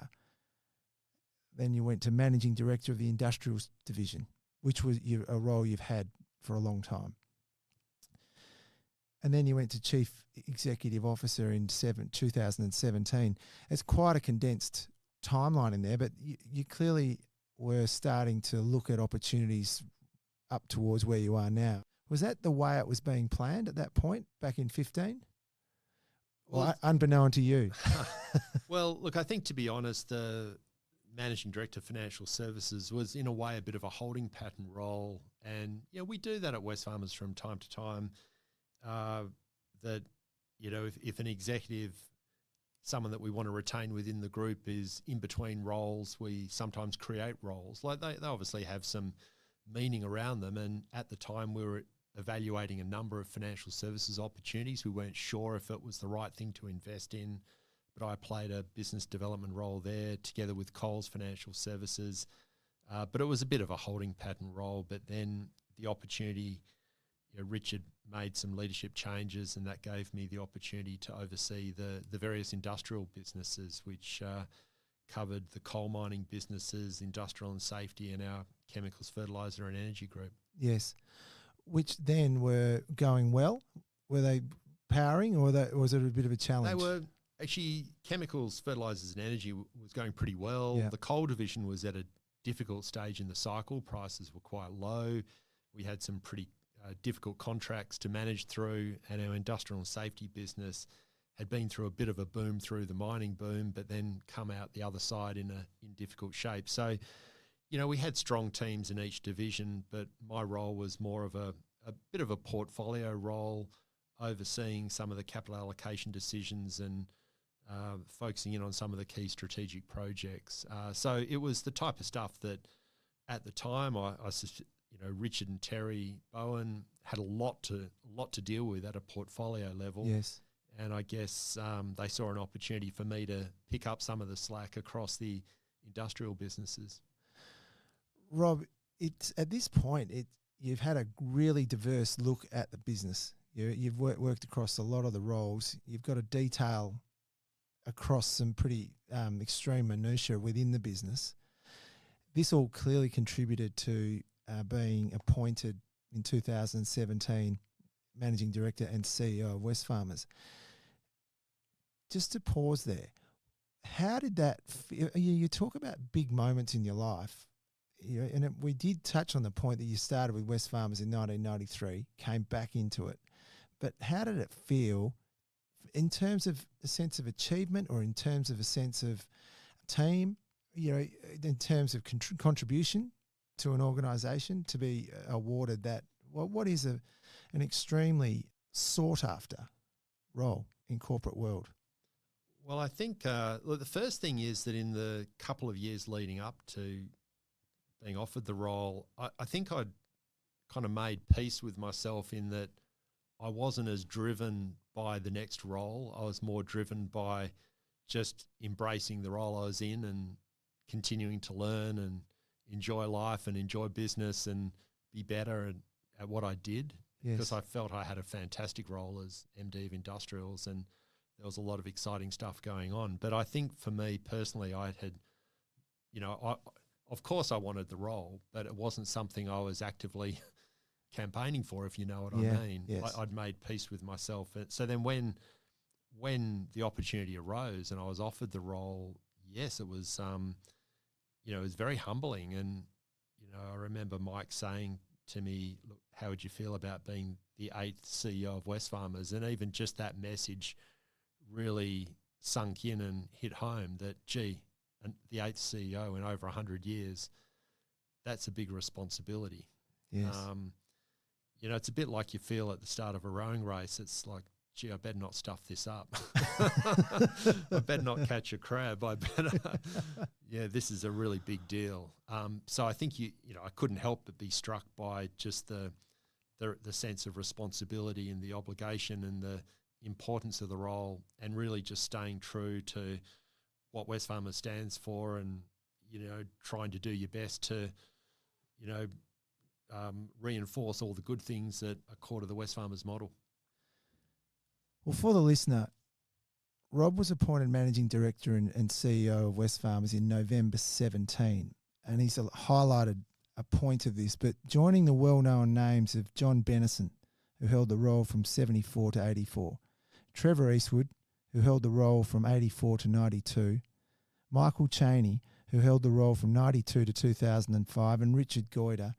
Then you went to Managing Director of the Industrials Division, which was a role you've had for a long time. And then you went to Chief Executive Officer in 2017. It's quite a condensed timeline in there, but you clearly were starting to look at opportunities up towards where you are now. Was that the way it was being planned at that point back in 15? Well, unbeknown to you. Well, look, I think to be honest, the Managing Director of Financial Services was in a way a bit of a holding pattern role. And, we do that at Wesfarmers from time to time. That, if an executive, someone that we want to retain within the group is in between roles, we sometimes create roles. Like they obviously have some meaning around them. And at the time we were evaluating a number of financial services opportunities. We weren't sure if it was the right thing to invest in, but I played a business development role there together with Coles Financial Services. But it was a bit of a holding pattern role. But then the opportunity, Richard made some leadership changes, and that gave me the opportunity to oversee the various industrial businesses, which covered the coal mining businesses, industrial and safety, and our chemicals, fertiliser and energy group. Yes, which then were going well. Were they powering, or was it a bit of a challenge? They were actually chemicals, fertilisers and energy was going pretty well. Yeah. The coal division was at a difficult stage in the cycle. Prices were quite low. We had some pretty difficult contracts to manage through, and our industrial and safety business had been through a bit of a boom through the mining boom, but then come out the other side in difficult shape. So, we had strong teams in each division, but my role was more of a bit of a portfolio role, overseeing some of the capital allocation decisions and focusing in on some of the key strategic projects. So it was the type of stuff that at the time Richard and Terry Bowen had a lot to deal with at a portfolio level. Yes. And I guess they saw an opportunity for me to pick up some of the slack across the industrial businesses. Rob, it's at this point, you've had a really diverse look at the business. You've worked across a lot of the roles. You've got a detail across some pretty extreme minutiae within the business. This all clearly contributed to being appointed in 2017 Managing Director and CEO of Wesfarmers. Just to pause there, how did that feel? You talk about big moments in your life, and we did touch on the point that you started with Wesfarmers in 1993, came back into it. But how did it feel in terms of a sense of achievement, or in terms of a sense of team, in terms of contribution to an organisation, to be awarded that, what is an extremely sought after role in corporate world? Well, I think look, the first thing is that in the couple of years leading up to being offered the role, I think I'd kind of made peace with myself in that I wasn't as driven by the next role. I was more driven by just embracing the role I was in and continuing to learn and enjoy life and enjoy business and be better at what I did. Yes. Because I felt I had a fantastic role as MD of Industrials and there was a lot of exciting stuff going on. But I think for me personally, I had, of course I wanted the role, but it wasn't something I was actively campaigning for, if you know what I mean. Yes. I'd made peace with myself. So then when the opportunity arose and I was offered the role, yes, it was, it was very humbling. And, I remember Mike saying to me, look, how would you feel about being the 8th CEO of Wesfarmers? And even just that message really sunk in and hit home that, gee, and the 8th CEO in over 100 years, that's a big responsibility. Yes. It's a bit like you feel at the start of a rowing race. It's like, gee, I better not stuff this up. I better not catch a crab. I better, this is a really big deal. So I think I couldn't help but be struck by just the sense of responsibility and the obligation and the importance of the role, and really just staying true to what Wesfarmers stands for, and trying to do your best to reinforce all the good things that are core to the Wesfarmers model. Well, for the listener, Rob was appointed Managing Director and CEO of Wesfarmers in November 17, and he's highlighted a point of this, but joining the well-known names of John Bennison, who held the role from 74 to 84, Trevor Eastwood, who held the role from 84 to 92, Michael Chaney, who held the role from 92 to 2005, and Richard Goyder,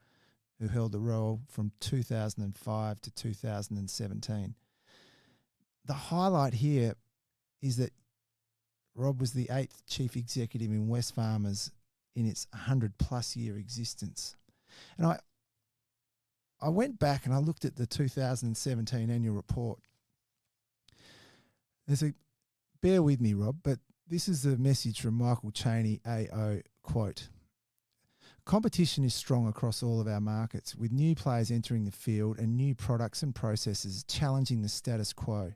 who held the role from 2005 to 2017. The highlight here is that Rob was the 8th chief executive in Wesfarmers in its 100-plus year existence. And I went back and I looked at the 2017 annual report. Bear with me, Rob, but this is the message from Michael Chaney, AO, quote, "Competition is strong across all of our markets, with new players entering the field and new products and processes challenging the status quo.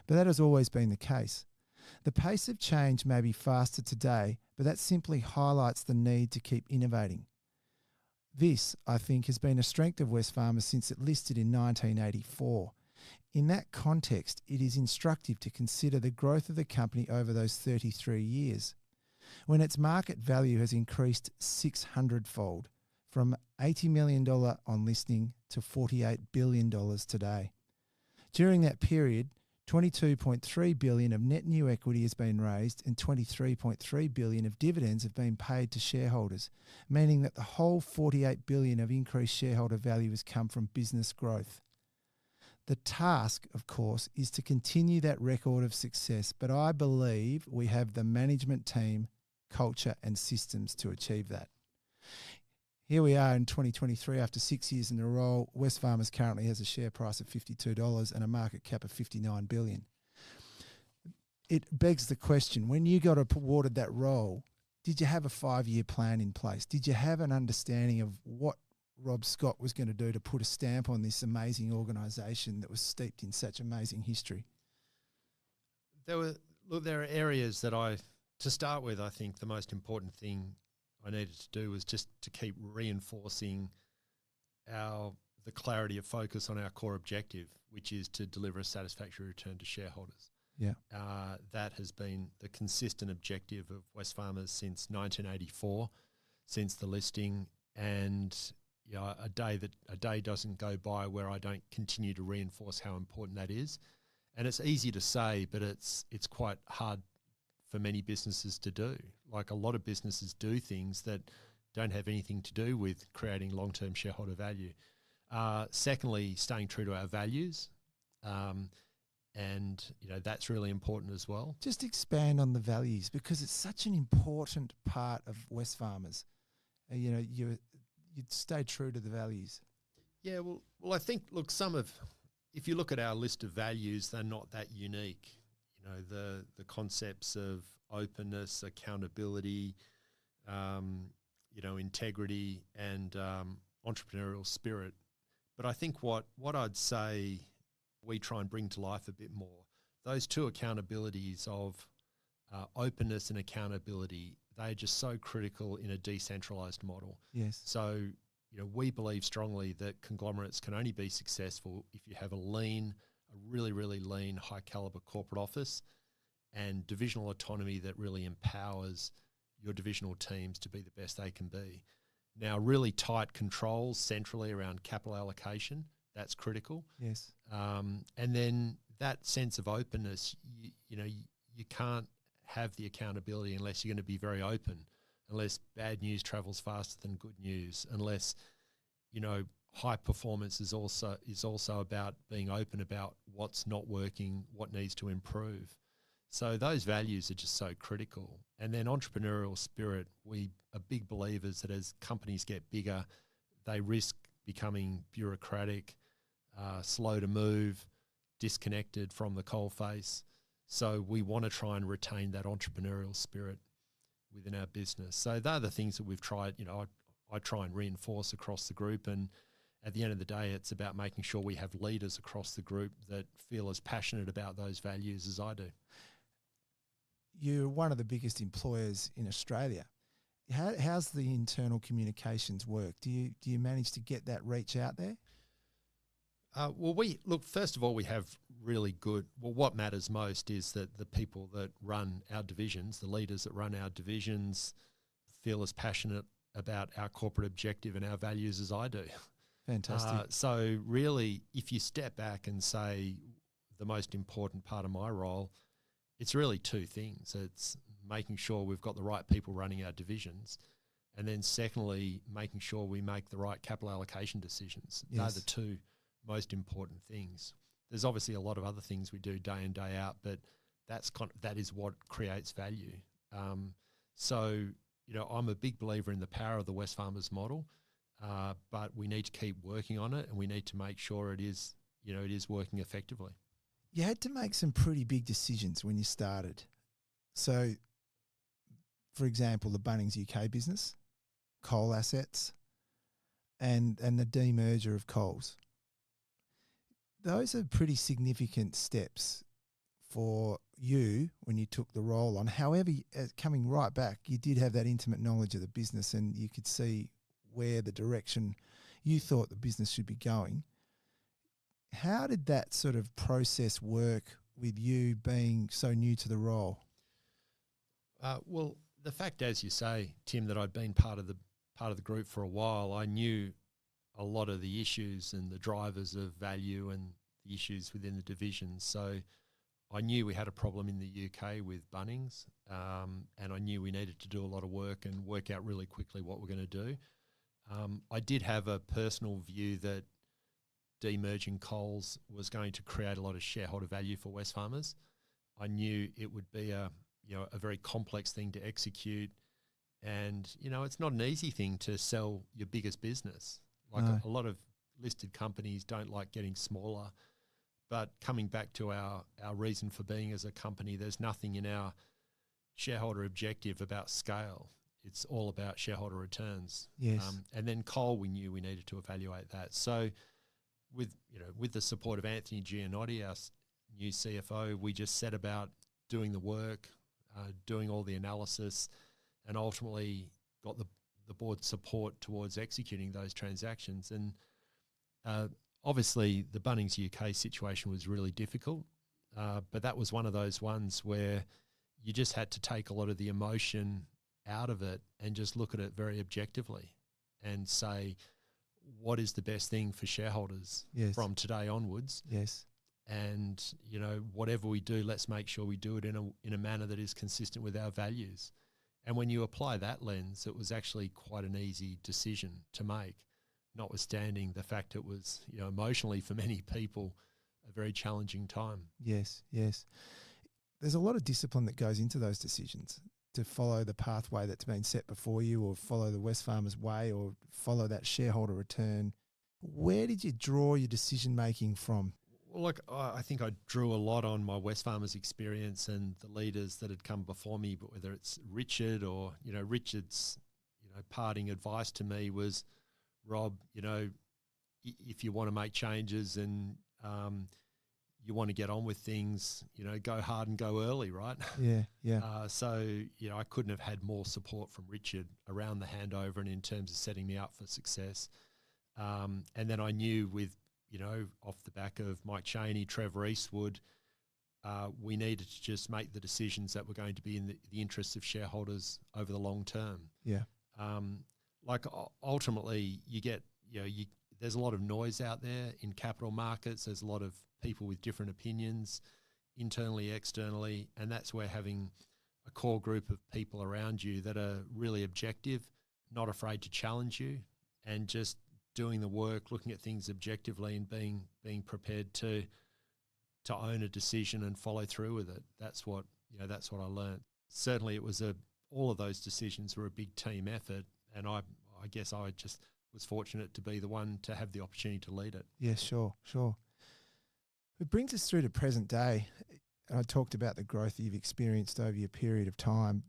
But that has always been the case. The pace of change may be faster today, but that simply highlights the need to keep innovating. This, I think, has been a strength of Wesfarmers since it listed in 1984. In that context, it is instructive to consider the growth of the company over those 33 years, when its market value has increased 600-fold, from $80 million on listing to $48 billion today. During that period, $22.3 billion of net new equity has been raised and $23.3 billion of dividends have been paid to shareholders, meaning that the whole $48 billion of increased shareholder value has come from business growth. The task, of course, is to continue that record of success, but I believe we have the management team, culture and systems to achieve that." Here we are in 2023, after 6 years in the role. Wesfarmers currently has a share price of $52 and a market cap of $59 billion. It begs the question, when you got awarded that role, did you have a 5-year plan in place? Did you have an understanding of what Rob Scott was going to do to put a stamp on this amazing organisation that was steeped in such amazing history? There are areas that to start with, I think the most important thing I needed to do was just to keep reinforcing the clarity of focus on our core objective, which is to deliver a satisfactory return to shareholders. Yeah. That has been the consistent objective of Wesfarmers since 1984, since the listing, and a day doesn't go by where I don't continue to reinforce how important that is. And it's easy to say, but it's quite hard for many businesses to do. Like, a lot of businesses do things that don't have anything to do with creating long-term shareholder value. Secondly, staying true to our values. And that's really important as well. Just expand on the values, because it's such an important part of Wesfarmers. You'd stay true to the values. Yeah, well, I think, if you look at our list of values, they're not that unique. the concepts of openness, accountability, integrity, and entrepreneurial spirit. But I think what I'd say we try and bring to life a bit more, those two accountabilities of openness and accountability, they're just so critical in a decentralized model. Yes. So, we believe strongly that conglomerates can only be successful if you have a really, really lean, high caliber corporate office and divisional autonomy that really empowers your divisional teams to be the best they can be. Now, really tight controls centrally around capital allocation, that's critical. Yes. And then that sense of openness, you can't have the accountability unless you're going to be very open, unless bad news travels faster than good news, unless, high performance is also about being open about what's not working, what needs to improve. So those values are just so critical. And then entrepreneurial spirit, we are big believers that as companies get bigger, they risk becoming bureaucratic, slow to move, disconnected from the coalface. So we want to try and retain that entrepreneurial spirit within our business. So they're the things that we've tried, I try and reinforce across the group. And at the end of the day, it's about making sure we have leaders across the group that feel as passionate about those values as I do. You're one of the biggest employers in Australia. How's the internal communications work? Do you manage to get that reach out there? First of all, we have really good, what matters most is that the people that run our divisions, the leaders that run our divisions, feel as passionate about our corporate objective and our values as I do. Fantastic. So really, if you step back and say the most important part of my role, it's really two things. It's making sure we've got the right people running our divisions, and then secondly, making sure we make the right capital allocation decisions. Yes. They're the two most important things. There's obviously a lot of other things we do day in, day out, but that is what creates value. So I'm a big believer in the power of the Wesfarmers model, but we need to keep working on it, and we need to make sure it is working effectively. You had to make some pretty big decisions when you started. So, for example, the Bunnings UK business, coal assets, and the demerger of Coles. Those are pretty significant steps for you when you took the role on. However, coming right back, you did have that intimate knowledge of the business, and you could see where the direction you thought the business should be going. How did that sort of process work with you being so new to the role? Well, the fact, as you say, Tim, that I'd been part of the group for a while, I knew a lot of the issues and the drivers of value and the issues within the divisions. So I knew we had a problem in the UK with Bunnings, and I knew we needed to do a lot of work and work out really quickly what we're going to do. I did have a personal view that demerging Coles was going to create a lot of shareholder value for Wesfarmers. I knew it would be a very complex thing to execute, and it's not an easy thing to sell your biggest business. A lot of listed companies don't like getting smaller, but coming back to our reason for being as a company, there's nothing in our shareholder objective about scale. It's all about shareholder returns. Yes. And then coal, we knew we needed to evaluate that. So with the support of Anthony Gianotti, our new CFO, we just set about doing the work, doing all the analysis, and ultimately got the board's support towards executing those transactions. And obviously the Bunnings UK situation was really difficult, but that was one of those ones where you just had to take a lot of the emotion out of it and just look at it very objectively and say, what is the best thing for shareholders from today onwards? Yes. And, whatever we do, let's make sure we do it in a manner that is consistent with our values. And when you apply that lens, it was actually quite an easy decision to make, notwithstanding the fact it was, emotionally for many people, a very challenging time. Yes, yes. There's a lot of discipline that goes into those decisions, to follow the pathway that's been set before you, or follow the Wesfarmers way, or follow that shareholder return. Where did you draw your decision-making from? Well, look, I think I drew a lot on my Wesfarmers experience and the leaders that had come before me, but whether it's Richard or, Richard's, parting advice to me was, Rob, if you want to make changes and you want to get on with things, go hard and go early, right? Yeah. So, I couldn't have had more support from Richard around the handover and in terms of setting me up for success. And then I knew with, off the back of Mike Chaney, Trevor Eastwood, we needed to just make the decisions that were going to be in the interests of shareholders over the long term. Yeah. Ultimately, you get, there's a lot of noise out there in capital markets. There's a lot of people with different opinions, internally, externally, and that's where having a core group of people around you that are really objective, not afraid to challenge you, and just doing the work, looking at things objectively and being prepared to own a decision and follow through with it. That's what I learned. Certainly it was all of those decisions were a big team effort, and I guess I just was fortunate to be the one to have the opportunity to lead it. Yeah, sure. It brings us through to present day. I talked about the growth that you've experienced over your period of time.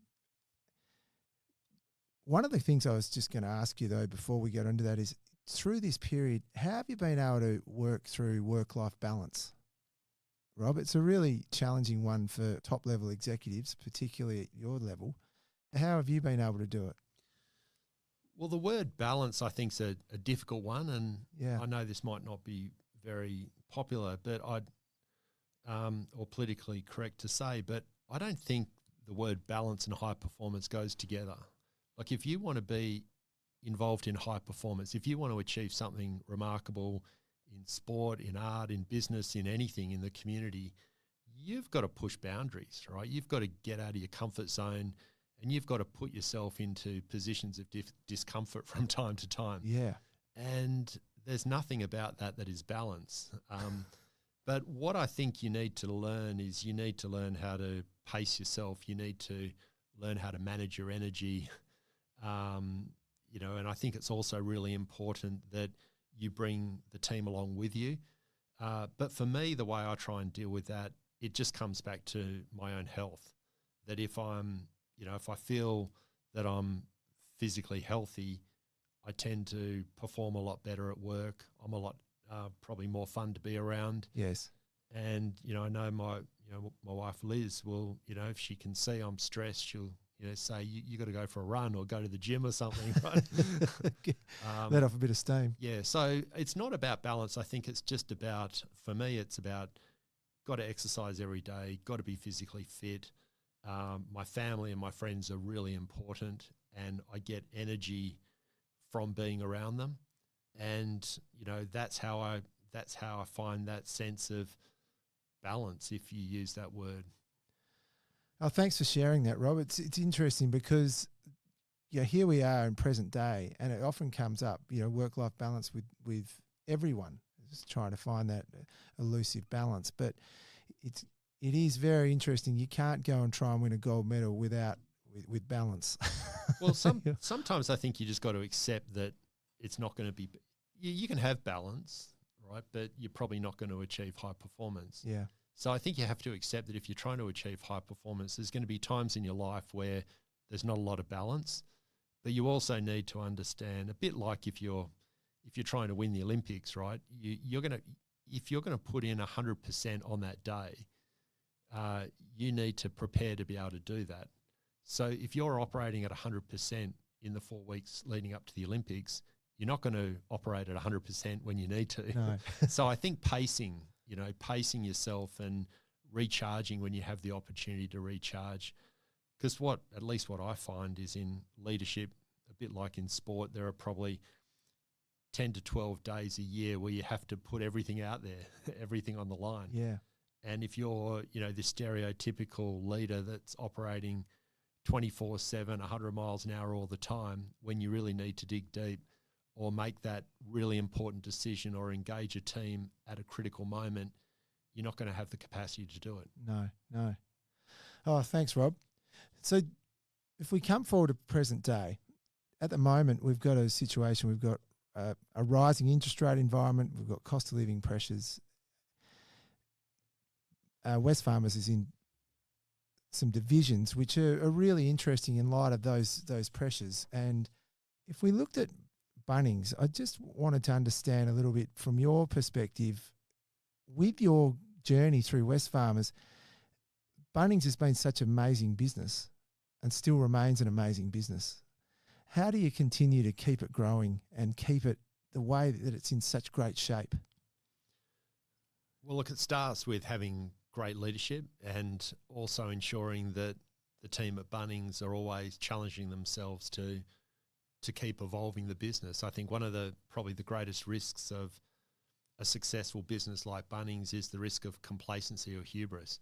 One of the things I was just going to ask you, though, before we get into that is, through this period, how have you been able to work through work-life balance? Rob, it's a really challenging one for top-level executives, particularly at your level. How have you been able to do it? Well, the word balance, I think, is a difficult one, and yeah. I know this might not be very popular, but or politically correct to say, but I don't think the word balance and high performance goes together. Like, if you want to be involved in high performance, if you want to achieve something remarkable in sport, in art, in business, in anything, in the community, you've got to push boundaries, right? You've got to get out of your comfort zone, and you've got to put yourself into positions of discomfort from time to time. Yeah. And there's nothing about that is balance. But what I think you need to learn is you need to learn how to pace yourself. You need to learn how to manage your energy. And I think it's also really important that you bring the team along with you. But for me, the way I try and deal with that, it just comes back to my own health. That if I feel that I'm physically healthy, I tend to perform a lot better at work. I'm a lot probably more fun to be around. Yes. And, I know my wife Liz will, if she can see I'm stressed, she'll, say you got to go for a run or go to the gym or something, right? Let off a bit of steam. Yeah. So it's not about balance. I think it's just about, for me, it's about got to exercise every day, got to be physically fit. My family and my friends are really important, and I get energy from being around them. And, that's how I find that sense of balance, if you use that word. Oh, thanks for sharing that, Rob. It's interesting because, here we are in present day, and it often comes up, work-life balance with everyone, just trying to find that elusive balance. But it is very interesting. You can't go and try and win a gold medal with balance. Well, sometimes I think you just got to accept that it's not going to be. You can have balance, right? But you're probably not going to achieve high performance. Yeah. So I think you have to accept that if you're trying to achieve high performance, there's going to be times in your life where there's not a lot of balance. But you also need to understand, a bit like if you're trying to win the Olympics, right? If you're going to put in 100% on that day, you need to prepare to be able to do that. So if you're operating at 100% in the 4 weeks leading up to the Olympics, you're not going to operate at 100% when you need to. No. So I think pacing yourself and recharging when you have the opportunity to recharge. Because at least what I find is in leadership, a bit like in sport, there are probably 10 to 12 days a year where you have to put everything out there, everything on the line. Yeah. And if you're, the stereotypical leader that's operating 24/7, 100 miles an hour all the time, when you really need to dig deep or make that really important decision or engage a team at a critical moment, you're not going to have the capacity to do it. No. Oh, thanks, Rob. So if we come forward to present day, at the moment we've got a situation, we've got a rising interest rate environment, we've got cost of living pressures. Wesfarmers is in some divisions which are really interesting in light of those pressures. And if we looked at Bunnings, I just wanted to understand a little bit from your perspective, with your journey through Wesfarmers, Bunnings has been such an amazing business and still remains an amazing business. How do you continue to keep it growing and keep it the way that it's in such great shape? Well, look, it starts with having great leadership and also ensuring that the team at Bunnings are always challenging themselves to keep evolving the business. I think one of probably the greatest risks of a successful business like Bunnings is the risk of complacency or hubris.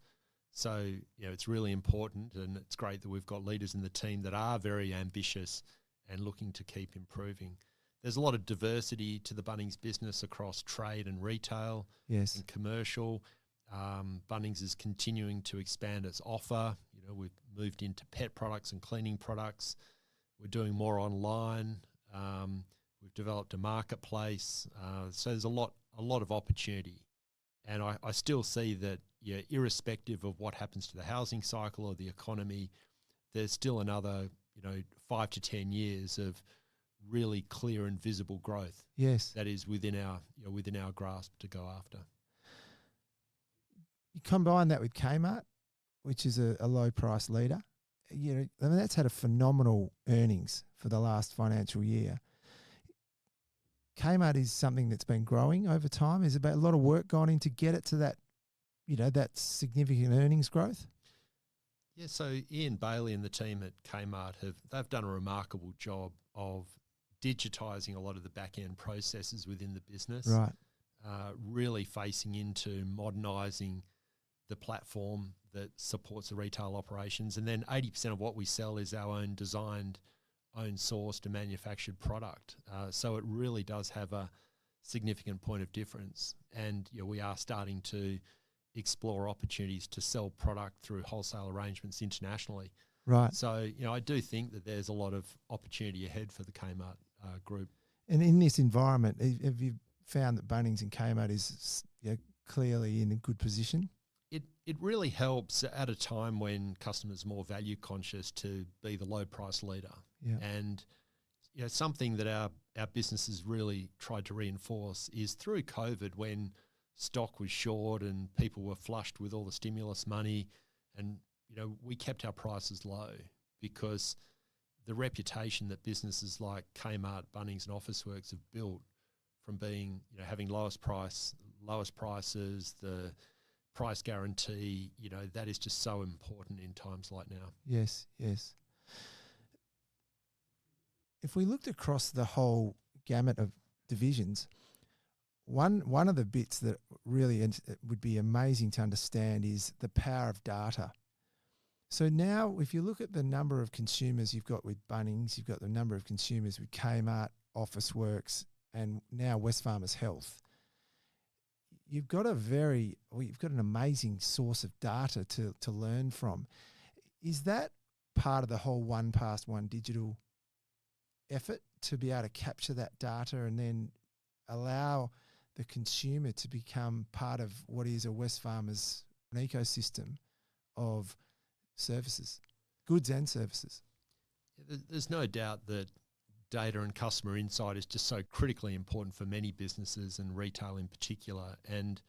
So, it's really important, and it's great that we've got leaders in the team that are very ambitious and looking to keep improving. There's a lot of diversity to the Bunnings business across trade and retail, yes, and commercial. Bunnings is continuing to expand its offer. We've moved into pet products and cleaning products. We're doing more online. We've developed a marketplace. So there's a lot of opportunity. And I still see that, irrespective of what happens to the housing cycle or the economy, there's still another, 5 to 10 years of really clear and visible growth. Yes, that is within our grasp to go after. You combine that with Kmart, which is a low price leader. That's had a phenomenal earnings for the last financial year. Kmart is something that's been growing over time. Is about a lot of work gone in to get it to that, that significant earnings growth? Yeah, so Ian Bailey and the team at Kmart they've done a remarkable job of digitising a lot of the back-end processes within the business. Right. Really facing into modernising the platform that supports the retail operations. And then 80% of what we sell is our own designed, own sourced and manufactured product. So it really does have a significant point of difference. And we are starting to explore opportunities to sell product through wholesale arrangements internationally. Right. So, I do think that there's a lot of opportunity ahead for the Kmart group. And in this environment, have you found that Bunnings and Kmart is clearly in a good position? It really helps at a time when customers are more value conscious to be the low price leader. Yeah. And something that our businesses really tried to reinforce is through COVID, when stock was short and people were flushed with all the stimulus money, and we kept our prices low because the reputation that businesses like Kmart, Bunnings and Officeworks have built from being, having lowest prices, the price guarantee, that is just so important in times like now. Yes, yes. If we looked across the whole gamut of divisions, one of the bits that really would be amazing to understand is the power of data. So now if you look at the number of consumers you've got with Bunnings, you've got the number of consumers with Kmart, Officeworks, and now Wesfarmers Health, you've got an amazing source of data to learn from. Is that part of the whole one past one digital effort, to be able to capture that data and then allow the consumer to become part of what is a Wesfarmers ecosystem of services, goods and services? There's no doubt that data and customer insight is just so critically important for many businesses and retail in particular. And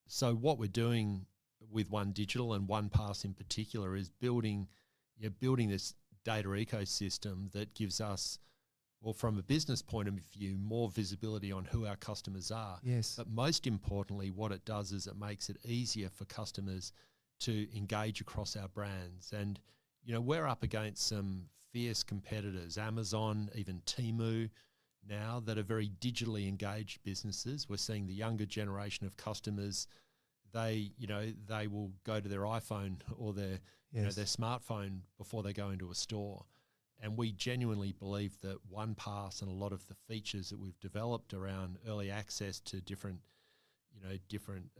so what we're doing with One Digital and One Pass in particular is building this data ecosystem that gives us, well, from a business point of view, more visibility on who our customers are. Yes. But most importantly, what it does is it makes it easier for customers to engage across our brands. And, we're up against some fierce competitors, Amazon, even Temu now, that are very digitally engaged businesses. We're seeing the younger generation of customers, they will go to their iPhone or their smartphone before they go into a store. And we genuinely believe that One Pass and a lot of the features that we've developed around early access to different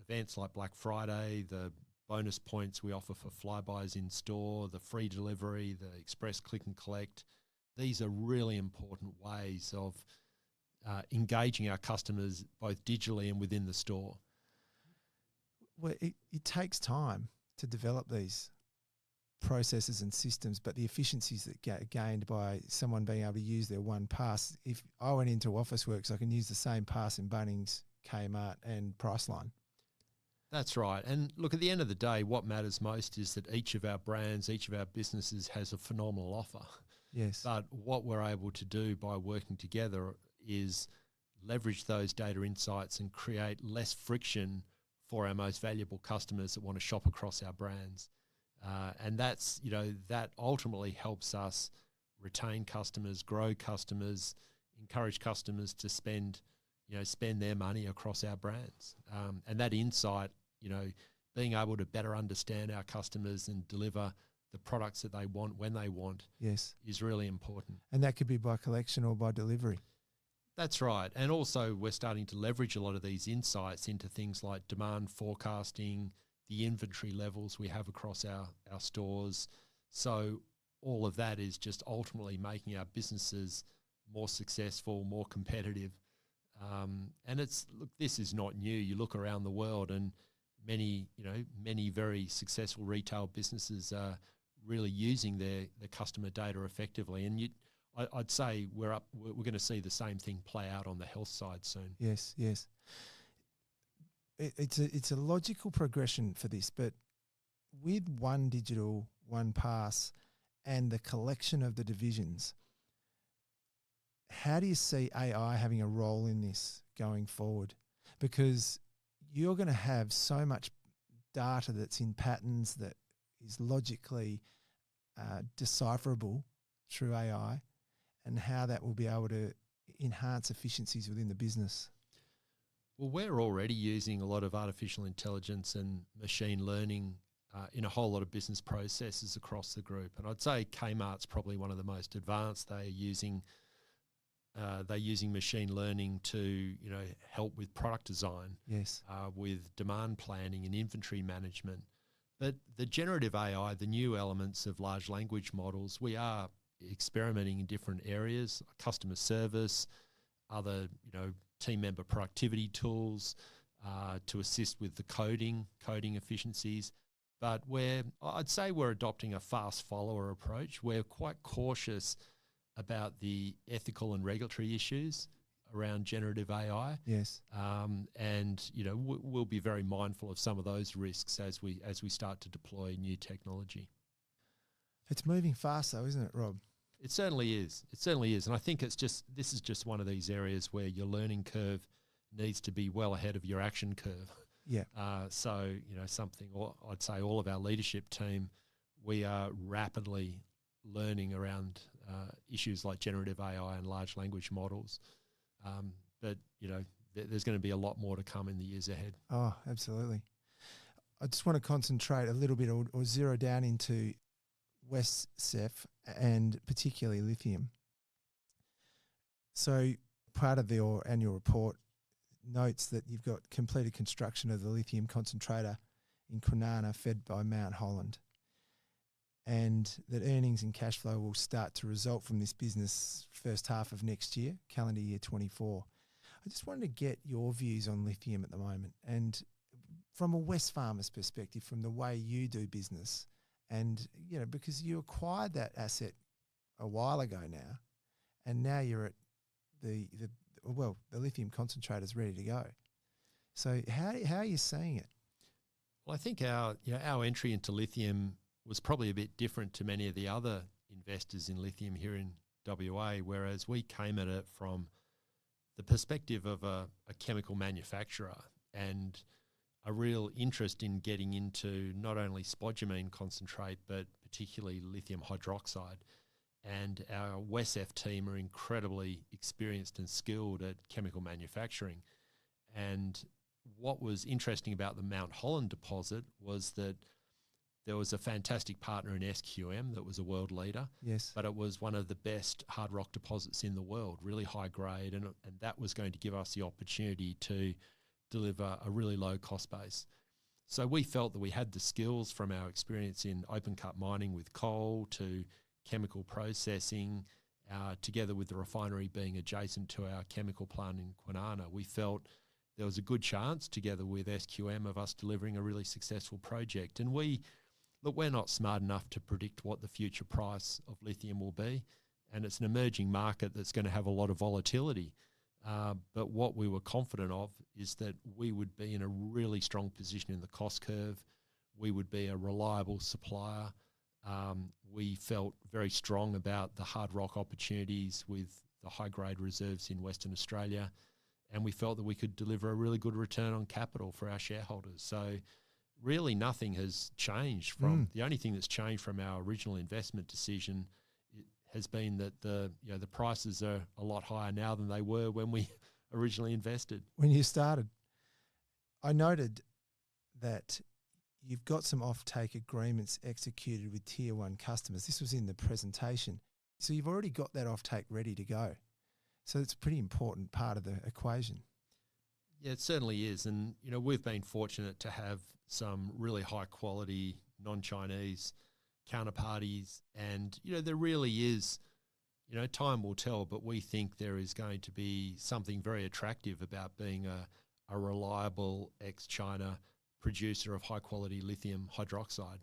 events like Black Friday, the bonus points we offer for flybys in store, the free delivery, the express click and collect, these are really important ways of engaging our customers both digitally and within the store. Well, it takes time to develop these processes and systems, but the efficiencies that get gained by someone being able to use their one pass. If I went into Officeworks, I can use the same pass in Bunnings, Kmart and Priceline. That's right. And look, at the end of the day, what matters most is that each of our brands, each of our businesses has a phenomenal offer. Yes. But what we're able to do by working together is leverage those data insights and create less friction for our most valuable customers that want to shop across our brands. And that's, that ultimately helps us retain customers, grow customers, encourage customers to spend their money across our brands. And that insight, being able to better understand our customers and deliver the products that they want when they want, yes, is really important. And that could be by collection or by delivery. That's right. And also we're starting to leverage a lot of these insights into things like demand forecasting, the inventory levels we have across our stores. So all of that is just ultimately making our businesses more successful, more competitive. And this is not new. You look around the world and many very successful retail businesses are really using their customer data effectively. And I'd say we're going to see the same thing play out on the health side soon. Yes. It's a logical progression for this, but with one digital, one pass, and the collection of the divisions, how do you see AI having a role in this going forward? Because you're going to have so much data that's in patterns that is logically decipherable through AI, and how that will be able to enhance efficiencies within the business. Well, we're already using a lot of artificial intelligence and machine learning in a whole lot of business processes across the group. And I'd say Kmart's probably one of the most advanced. They're using machine learning to help with product design, yes, with demand planning and inventory management. But the generative AI, the new elements of large language models, we are experimenting in different areas: customer service, other team member productivity tools to assist with the coding efficiencies. But I'd say we're adopting a fast follower approach. We're quite cautious about the ethical and regulatory issues around generative AI. Yes. And we'll be very mindful of some of those risks as we start to deploy new technology. It's moving fast though, isn't it, Rob? It certainly is. And I think this is just one of these areas where your learning curve needs to be well ahead of your action curve. Yeah. So, I'd say all of our leadership team, we are rapidly learning around issues like generative AI and large language models. But there's going to be a lot more to come in the years ahead. Oh, absolutely. I just want to concentrate a little bit or zero down into Wesfarmers and particularly lithium. So part of your annual report notes that you've got completed construction of the lithium concentrator in Kwinana fed by Mount Holland, and that earnings and cash flow will start to result from this business first half of next year, calendar year 24. I just wanted to get your views on lithium at the moment, and from a Wesfarmers perspective, from the way you do business, and because you acquired that asset a while ago now, and now you're at the lithium concentrator is ready to go. So how are you seeing it? Well, I think our entry into lithium was probably a bit different to many of the other investors in lithium here in WA, whereas we came at it from the perspective of a chemical manufacturer and a real interest in getting into not only spodumene concentrate, but particularly lithium hydroxide. And our WesF team are incredibly experienced and skilled at chemical manufacturing. And what was interesting about the Mount Holland deposit was that there was a fantastic partner in SQM that was a world leader. Yes. But it was one of the best hard rock deposits in the world, really high grade, and that was going to give us the opportunity to deliver a really low cost base. So we felt that we had the skills from our experience in open cut mining with coal to chemical processing, together with the refinery being adjacent to our chemical plant in Kwinana. We felt there was a good chance, together with SQM, of us delivering a really successful project. And we're not smart enough to predict what the future price of lithium will be, and it's an emerging market that's going to have a lot of volatility. But what we were confident of is that we would be in a really strong position in the cost curve. We would be a reliable supplier. We felt very strong about the hard rock opportunities with the high-grade reserves in Western Australia, and we felt that we could deliver a really good return on capital for our shareholders. So really nothing has changed from the only thing that's changed from our original investment decision has been that the prices are a lot higher now than they were when we originally invested. When you started, I noted that you've got some offtake agreements executed with tier one customers. This was in the presentation. So you've already got that offtake ready to go. So it's a pretty important part of the equation. Yeah, it certainly is. And, we've been fortunate to have some really high quality non-Chinese counterparties. And, there really is, time will tell, but we think there is going to be something very attractive about being a reliable ex-China producer of high quality lithium hydroxide.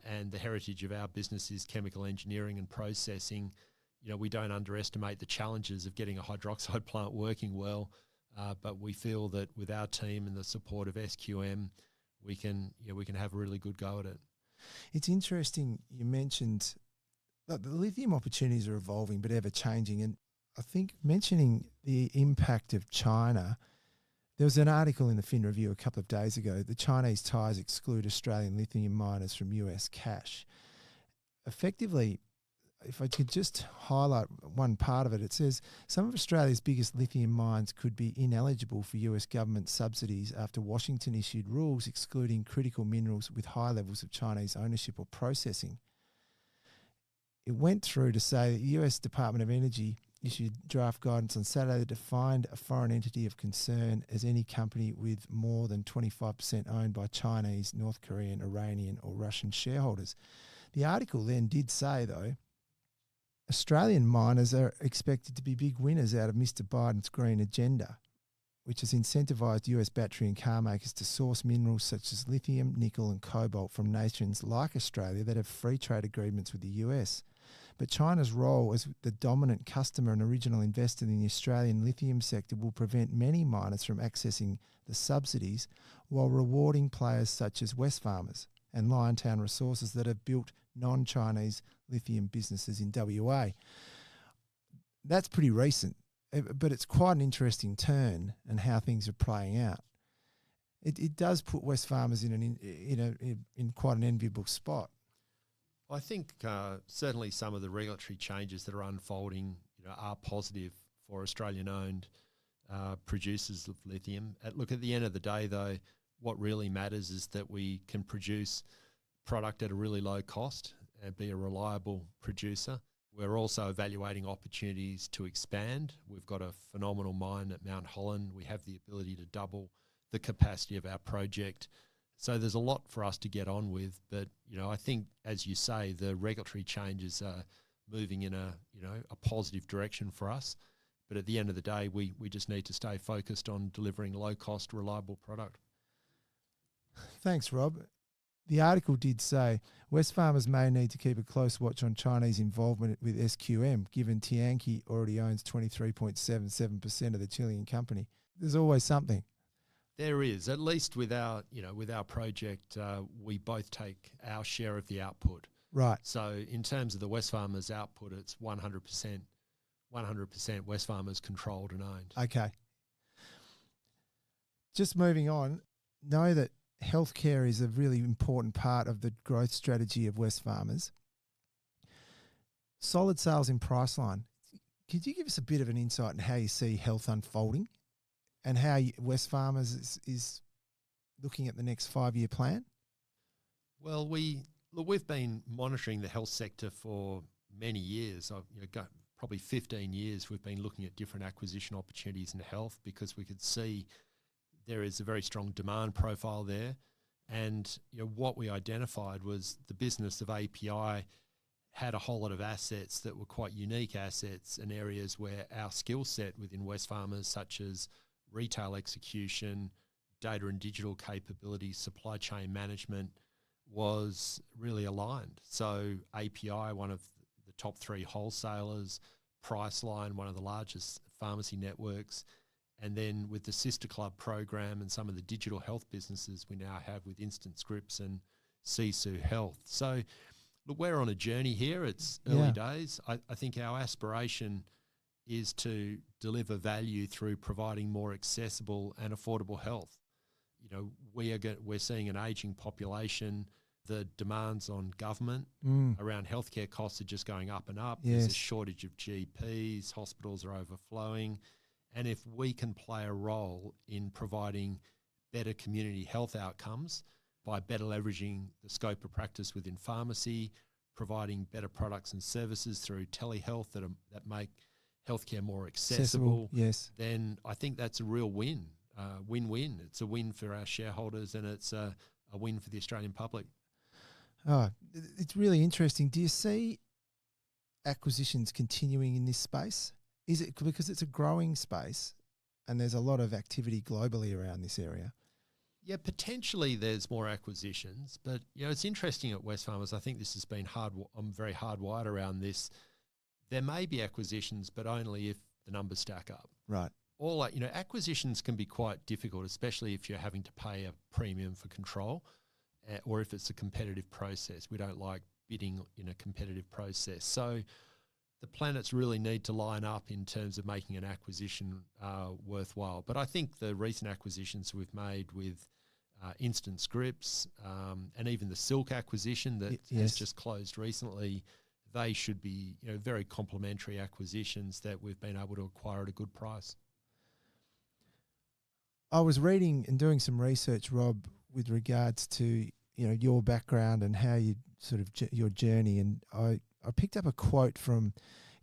And the heritage of our business is chemical engineering and processing. We don't underestimate the challenges of getting a hydroxide plant working well, but we feel that with our team and the support of SQM, we can have a really good go at it. It's interesting you mentioned that the lithium opportunities are evolving but ever changing, and I think mentioning the impact of China, there was an article in the Fin Review a couple of days ago, the Chinese ties exclude Australian lithium miners from US cash. Effectively, if I could just highlight one part of it, it says some of Australia's biggest lithium mines could be ineligible for US government subsidies after Washington issued rules excluding critical minerals with high levels of Chinese ownership or processing. It went through to say that the US Department of Energy issued draft guidance on Saturday that defined a foreign entity of concern as any company with more than 25% owned by Chinese, North Korean, Iranian or Russian shareholders. The article then did say, though, Australian miners are expected to be big winners out of Mr. Biden's green agenda, which has incentivised US battery and car makers to source minerals such as lithium, nickel and cobalt from nations like Australia that have free trade agreements with the US. But China's role as the dominant customer and original investor in the Australian lithium sector will prevent many miners from accessing the subsidies while rewarding players such as Wesfarmers and Liontown Resources that have built non-Chinese lithium businesses in WA. That's pretty recent, but it's quite an interesting turn and how things are playing out. It does put Wesfarmers in quite an enviable spot. I think certainly some of the regulatory changes that are unfolding, are positive for Australian-owned producers of lithium. At the end of the day, though, what really matters is that we can produce product at a really low cost and be a reliable producer. We're also evaluating opportunities to expand. We've got a phenomenal mine at Mount Holland. We have the ability to double the capacity of our project. So there's a lot for us to get on with, but I think, as you say, the regulatory changes are moving in a positive direction for us. But at the end of the day, we just need to stay focused on delivering low-cost, reliable product. Thanks, Rob. The article did say Wesfarmers may need to keep a close watch on Chinese involvement with SQM, given Tianqi already owns 23.77% of the Chilean company. There's always something. There is, at least with our project, we both take our share of the output. Right. So in terms of the Wesfarmers output, it's 100% Wesfarmers controlled and owned. Okay. Just moving on, know that healthcare is a really important part of the growth strategy of Wesfarmers. Solid sales in Priceline. Could you give us a bit of an insight on how you see health unfolding and how Wesfarmers is looking at the next 5-year plan? Well, we've been monitoring the health sector for many years. Probably 15 years we've been looking at different acquisition opportunities in health because we could see there is a very strong demand profile there. And what we identified was the business of API had a whole lot of assets that were quite unique assets and areas where our skill set within Wesfarmers, such as retail execution, data and digital capabilities, supply chain management was really aligned. So API, one of the top 3 wholesalers, Priceline, one of the largest pharmacy networks, and then with the Sister Club program and some of the digital health businesses we now have with Instant Scripts and Sisu Health. So look, we're on a journey here. It's early days. I think our aspiration is to deliver value through providing more accessible and affordable health. You know, we're seeing an aging population. The demands on government around healthcare costs are just going up and up. Yes. There's a shortage of GPs, hospitals are overflowing. And if we can play a role in providing better community health outcomes by better leveraging the scope of practice within pharmacy, providing better products and services through telehealth that make healthcare more accessible, yes, then I think that's a real win, win-win. It's a win for our shareholders and it's a win for the Australian public. Oh, it's really interesting. Do you see acquisitions continuing in this space? Is it because it's a growing space and there's a lot of activity globally around this area? Yeah, potentially there's more acquisitions, but you know, it's interesting at Wesfarmers. I think this has been I'm very hardwired around this. There may be acquisitions, but only if the numbers stack up. Right. Acquisitions can be quite difficult, especially if you're having to pay a premium for control, or if it's a competitive process. We don't like bidding in a competitive process. So the planets really need to line up in terms of making an acquisition worthwhile. But I think the recent acquisitions we've made with Instant Scripts and even the Silk acquisition that has just closed recently, they should be very complementary acquisitions that we've been able to acquire at a good price. I was reading and doing some research, Rob, with regards to your background and how you sort of your journey, and I picked up a quote from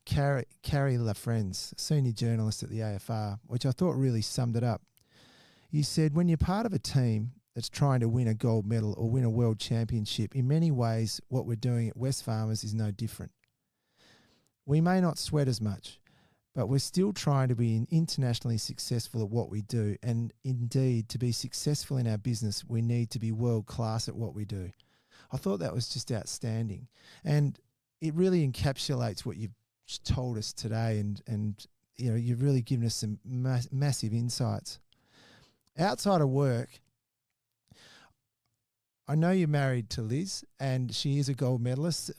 Carrie LaFrenz, senior journalist at the AFR, which I thought really summed it up. You said, when you're part of a team that's trying to win a gold medal or win a world championship, in many ways what we're doing at Wesfarmers is no different. We may not sweat as much, but we're still trying to be internationally successful at what we do. And indeed, to be successful in our business, we need to be world-class at what we do. I thought that was just outstanding. And it really encapsulates what you've told us today. And you've really given us some massive insights. Outside of work, I know you're married to Liz, and she is a gold medalist,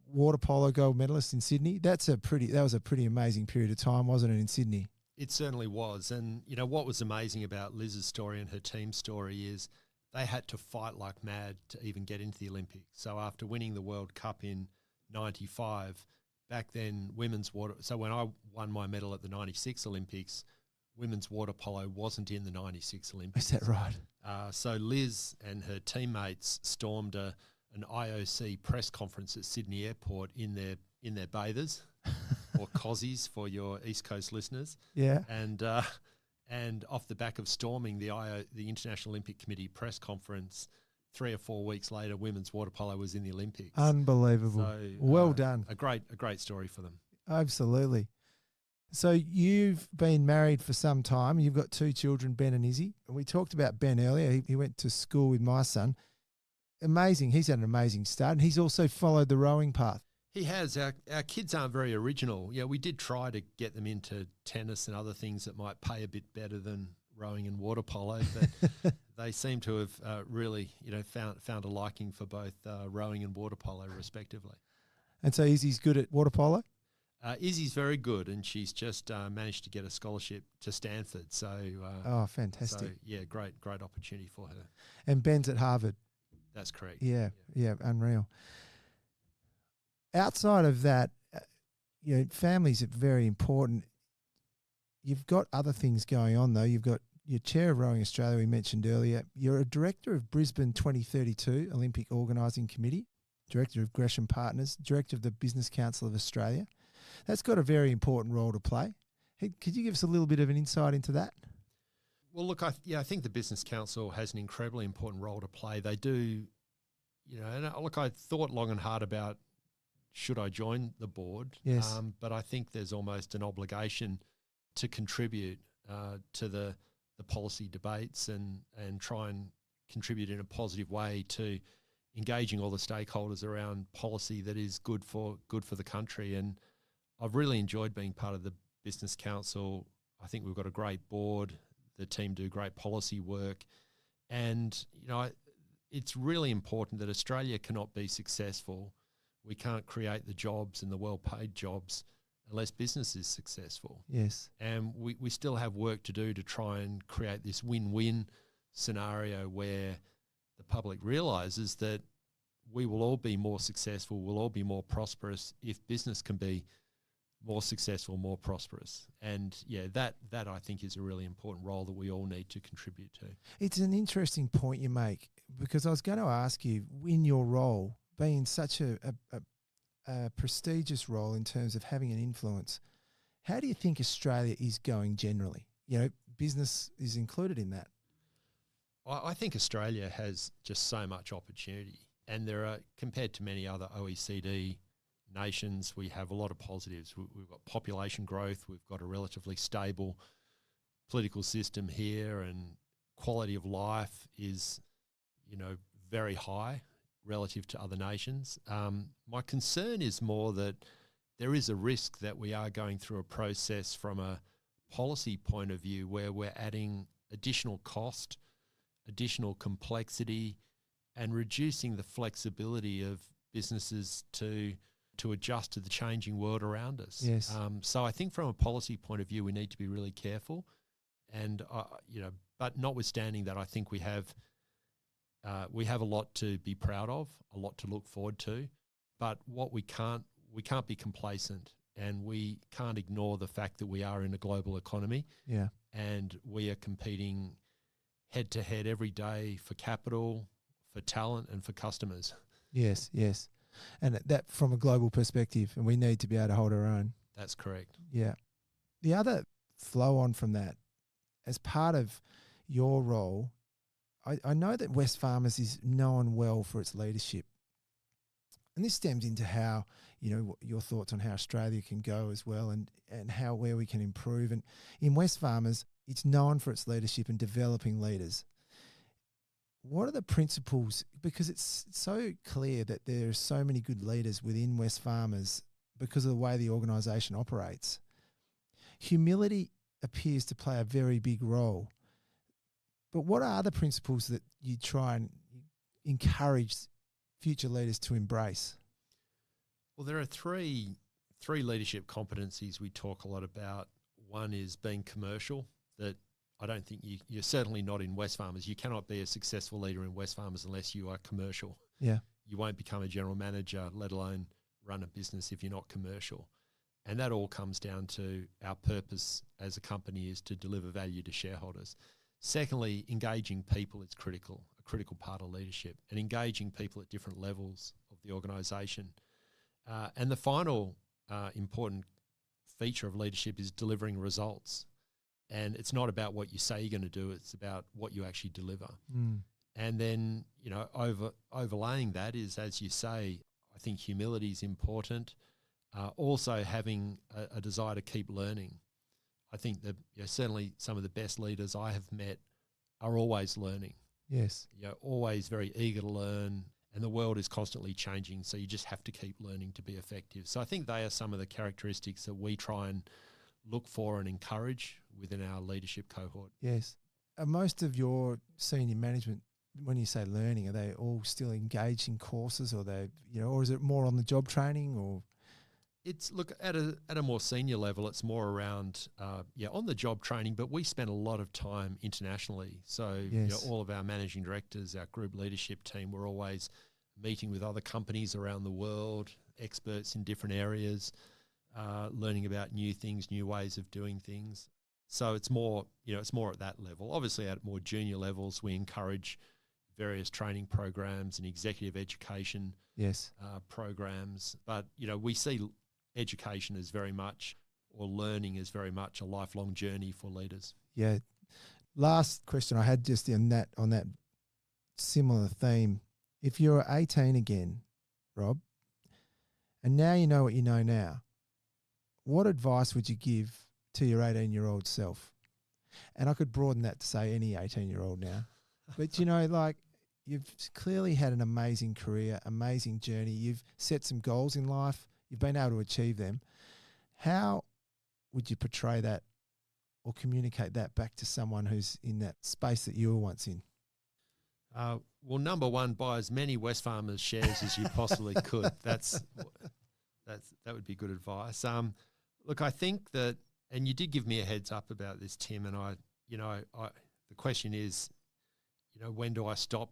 water polo gold medalist in Sydney. That was a pretty amazing period of time, wasn't it, in Sydney? It certainly was. And what was amazing about Liz's story and her team's story is they had to fight like mad to even get into the Olympics. So after winning the World Cup in 95, back then women's water. So when I won my medal at the 96 Olympics, women's water polo wasn't in the 96 Olympics. Is that right? So Liz and her teammates stormed an IOC press conference at Sydney Airport in their bathers or cozies for your East Coast listeners. Yeah. And off the back of storming the International Olympic Committee press conference, 3 or 4 weeks later, women's water polo was in the Olympics. Unbelievable. So, well done. A great story for them. Absolutely. So you've been married for some time. You've got 2 children, Ben and Izzy. And we talked about Ben earlier. He went to school with my son. Amazing. He's had an amazing start. And he's also followed the rowing path. He has. Our kids aren't very original. Yeah, we did try to get them into tennis and other things that might pay a bit better than rowing and water polo, but they seem to have really, found a liking for both rowing and water polo, respectively. And so Izzy's good at water polo? Izzy's very good, and she's just managed to get a scholarship to Stanford. So, fantastic! So, yeah, great opportunity for her. And Ben's at Harvard. That's correct. Yeah, unreal. Outside of that, families are very important. You've got other things going on, though. You've got your chair of Rowing Australia, we mentioned earlier. You're a director of Brisbane 2032 Olympic Organising Committee, director of Gresham Partners, director of the Business Council of Australia. That's got a very important role to play. Hey, could you give us a little bit of an insight into that? Well, look, I think the Business Council has an incredibly important role to play. They do, and look, I thought long and hard about should I join the board. Yes. But I think there's almost an obligation to contribute to the policy debates and try and contribute in a positive way to engaging all the stakeholders around policy that is good for the country. And I've really enjoyed being part of the Business Council. I think we've got a great board. The team do great policy work. And, it's really important that Australia cannot be successful. We can't create the jobs and the well-paid jobs unless business is successful. Yes. And we still have work to do to try and create this win-win scenario where the public realises that we will all be more successful, we'll all be more prosperous if business can be more successful, more prosperous. And that I think is a really important role that we all need to contribute to. It's an interesting point you make, because I was going to ask you, in your role, being such a prestigious role in terms of having an influence, how do you think Australia is going generally? Business is included in that. I think Australia has just so much opportunity, and there are, compared to many other OECD nations, we have a lot of positives. We've got population growth, we've got a relatively stable political system here, and quality of life is, very high relative to other nations. My concern is more that there is a risk that we are going through a process from a policy point of view where we're adding additional cost, additional complexity, and reducing the flexibility of businesses to adjust to the changing world around us. Yes. So I think from a policy point of view, we need to be really careful. And, but notwithstanding that, I think we have a lot to be proud of, a lot to look forward to. But what we can't be complacent, and we can't ignore the fact that we are in a global economy. Yeah. And we are competing head to head every day for capital, for talent, and for customers. Yes, yes. And that from a global perspective, and we need to be able to hold our own. That's correct. Yeah. The other flow on from that, as part of your role, I know that Wesfarmers is known well for its leadership. And this stems into how, your thoughts on how Australia can go as well, and where we can improve. And in Wesfarmers, it's known for its leadership and developing leaders. What are the principles? Because it's so clear that there are so many good leaders within Wesfarmers because of the way the organisation operates. Humility appears to play a very big role. But what are other principles that you try and encourage future leaders to embrace? Well, there are three leadership competencies we talk a lot about. One is being commercial, that I don't think you're certainly not in Wesfarmers. You cannot be a successful leader in Wesfarmers unless you are commercial. Yeah. You won't become a general manager, let alone run a business, if you're not commercial. And that all comes down to our purpose as a company is to deliver value to shareholders. Secondly, engaging people is a critical part of leadership, and engaging people at different levels of the organisation. And the final important feature of leadership is delivering results. And it's not about what you say you're going to do, it's about what you actually deliver. Mm. And then, overlaying that is, as you say, I think humility is important. Also having a desire to keep learning. I think that certainly some of the best leaders I have met are always learning. Yes. Always very eager to learn, and the world is constantly changing, so you just have to keep learning to be effective. So I think they are some of the characteristics that we try and look for and encourage within our leadership cohort. Yes. Are most of your senior management, when you say learning, are they all still engaged in courses, or or is it more on the job training, or? It's at a more senior level, it's more around on the job training, but we spend a lot of time internationally. So Yes. All of our managing directors, our group leadership team, we're always meeting with other companies around the world, experts in different areas, learning about new things, new ways of doing things. So it's more at that level. Obviously, at more junior levels, we encourage various training programs and executive education Yes. programs. But we see education is very much, or learning is very much, a lifelong journey for leaders. Yeah. Last question I had just on that similar theme. If you're 18 again, Rob, and now you know what you know now, what advice would you give to your 18-year-old self? And I could broaden that to say any 18-year-old now. But, you know, like, you've clearly had an amazing career, amazing journey. You've set some goals in life. You've been able to achieve them. How would you portray that or communicate that back to someone who's in that space that you were once in? Well, number one, buy as many Wesfarmers shares as you possibly could. That would be good advice. Look, I think that, and you did give me a heads up about this, Tim, and the question is, when do I stop,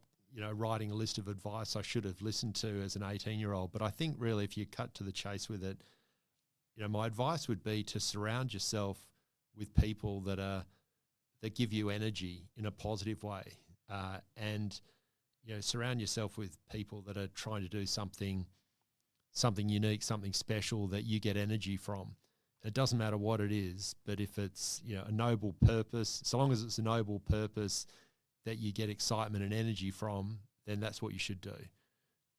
writing a list of advice I should have listened to as an 18-year-old? But I think really, if you cut to the chase with it, my advice would be to surround yourself with people that give you energy in a positive way, and surround yourself with people that are trying to do something unique, something special that you get energy from. It doesn't matter what it is, but if it's a noble purpose, so long as it's a noble purpose that you get excitement and energy from, then that's what you should do.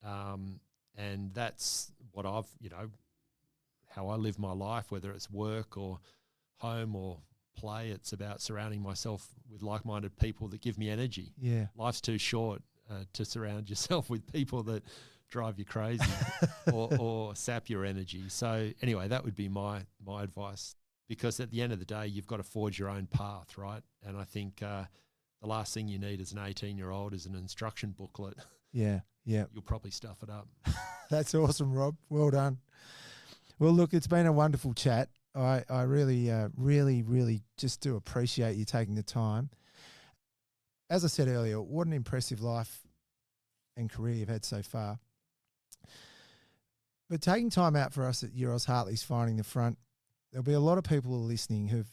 And that's what how I live my life, whether it's work or home or play. It's about surrounding myself with like-minded people that give me energy. Yeah, life's too short to surround yourself with people that drive you crazy or sap your energy. So anyway, that would be my advice, because at the end of the day, you've got to forge your own path, right? And I think the last thing you need as an 18-year-old is an instruction booklet. Yeah. You'll probably stuff it up. That's awesome, Rob. Well done. Well, look, it's been a wonderful chat. I really, really just do appreciate you taking the time. As I said earlier, what an impressive life and career you've had so far. But taking time out for us at Euros Hartley's Finding the Front, there'll be a lot of people listening who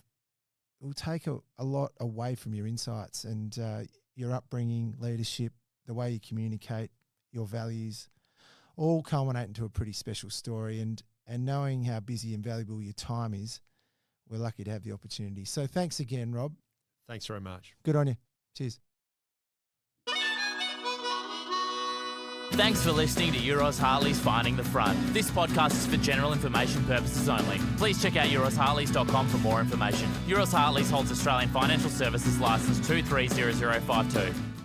will take a lot away from your insights and your upbringing, leadership, the way you communicate, your values, all culminate into a pretty special story. And knowing how busy and valuable your time is, we're lucky to have the opportunity. So thanks again, Rob. Thanks very much. Good on you. Cheers. Thanks for listening to Euros Hartley's Finding the Front. This podcast is for general information purposes only. Please check out euroshartleys.com for more information. Euros Hartleys holds Australian Financial Services Licence 230052.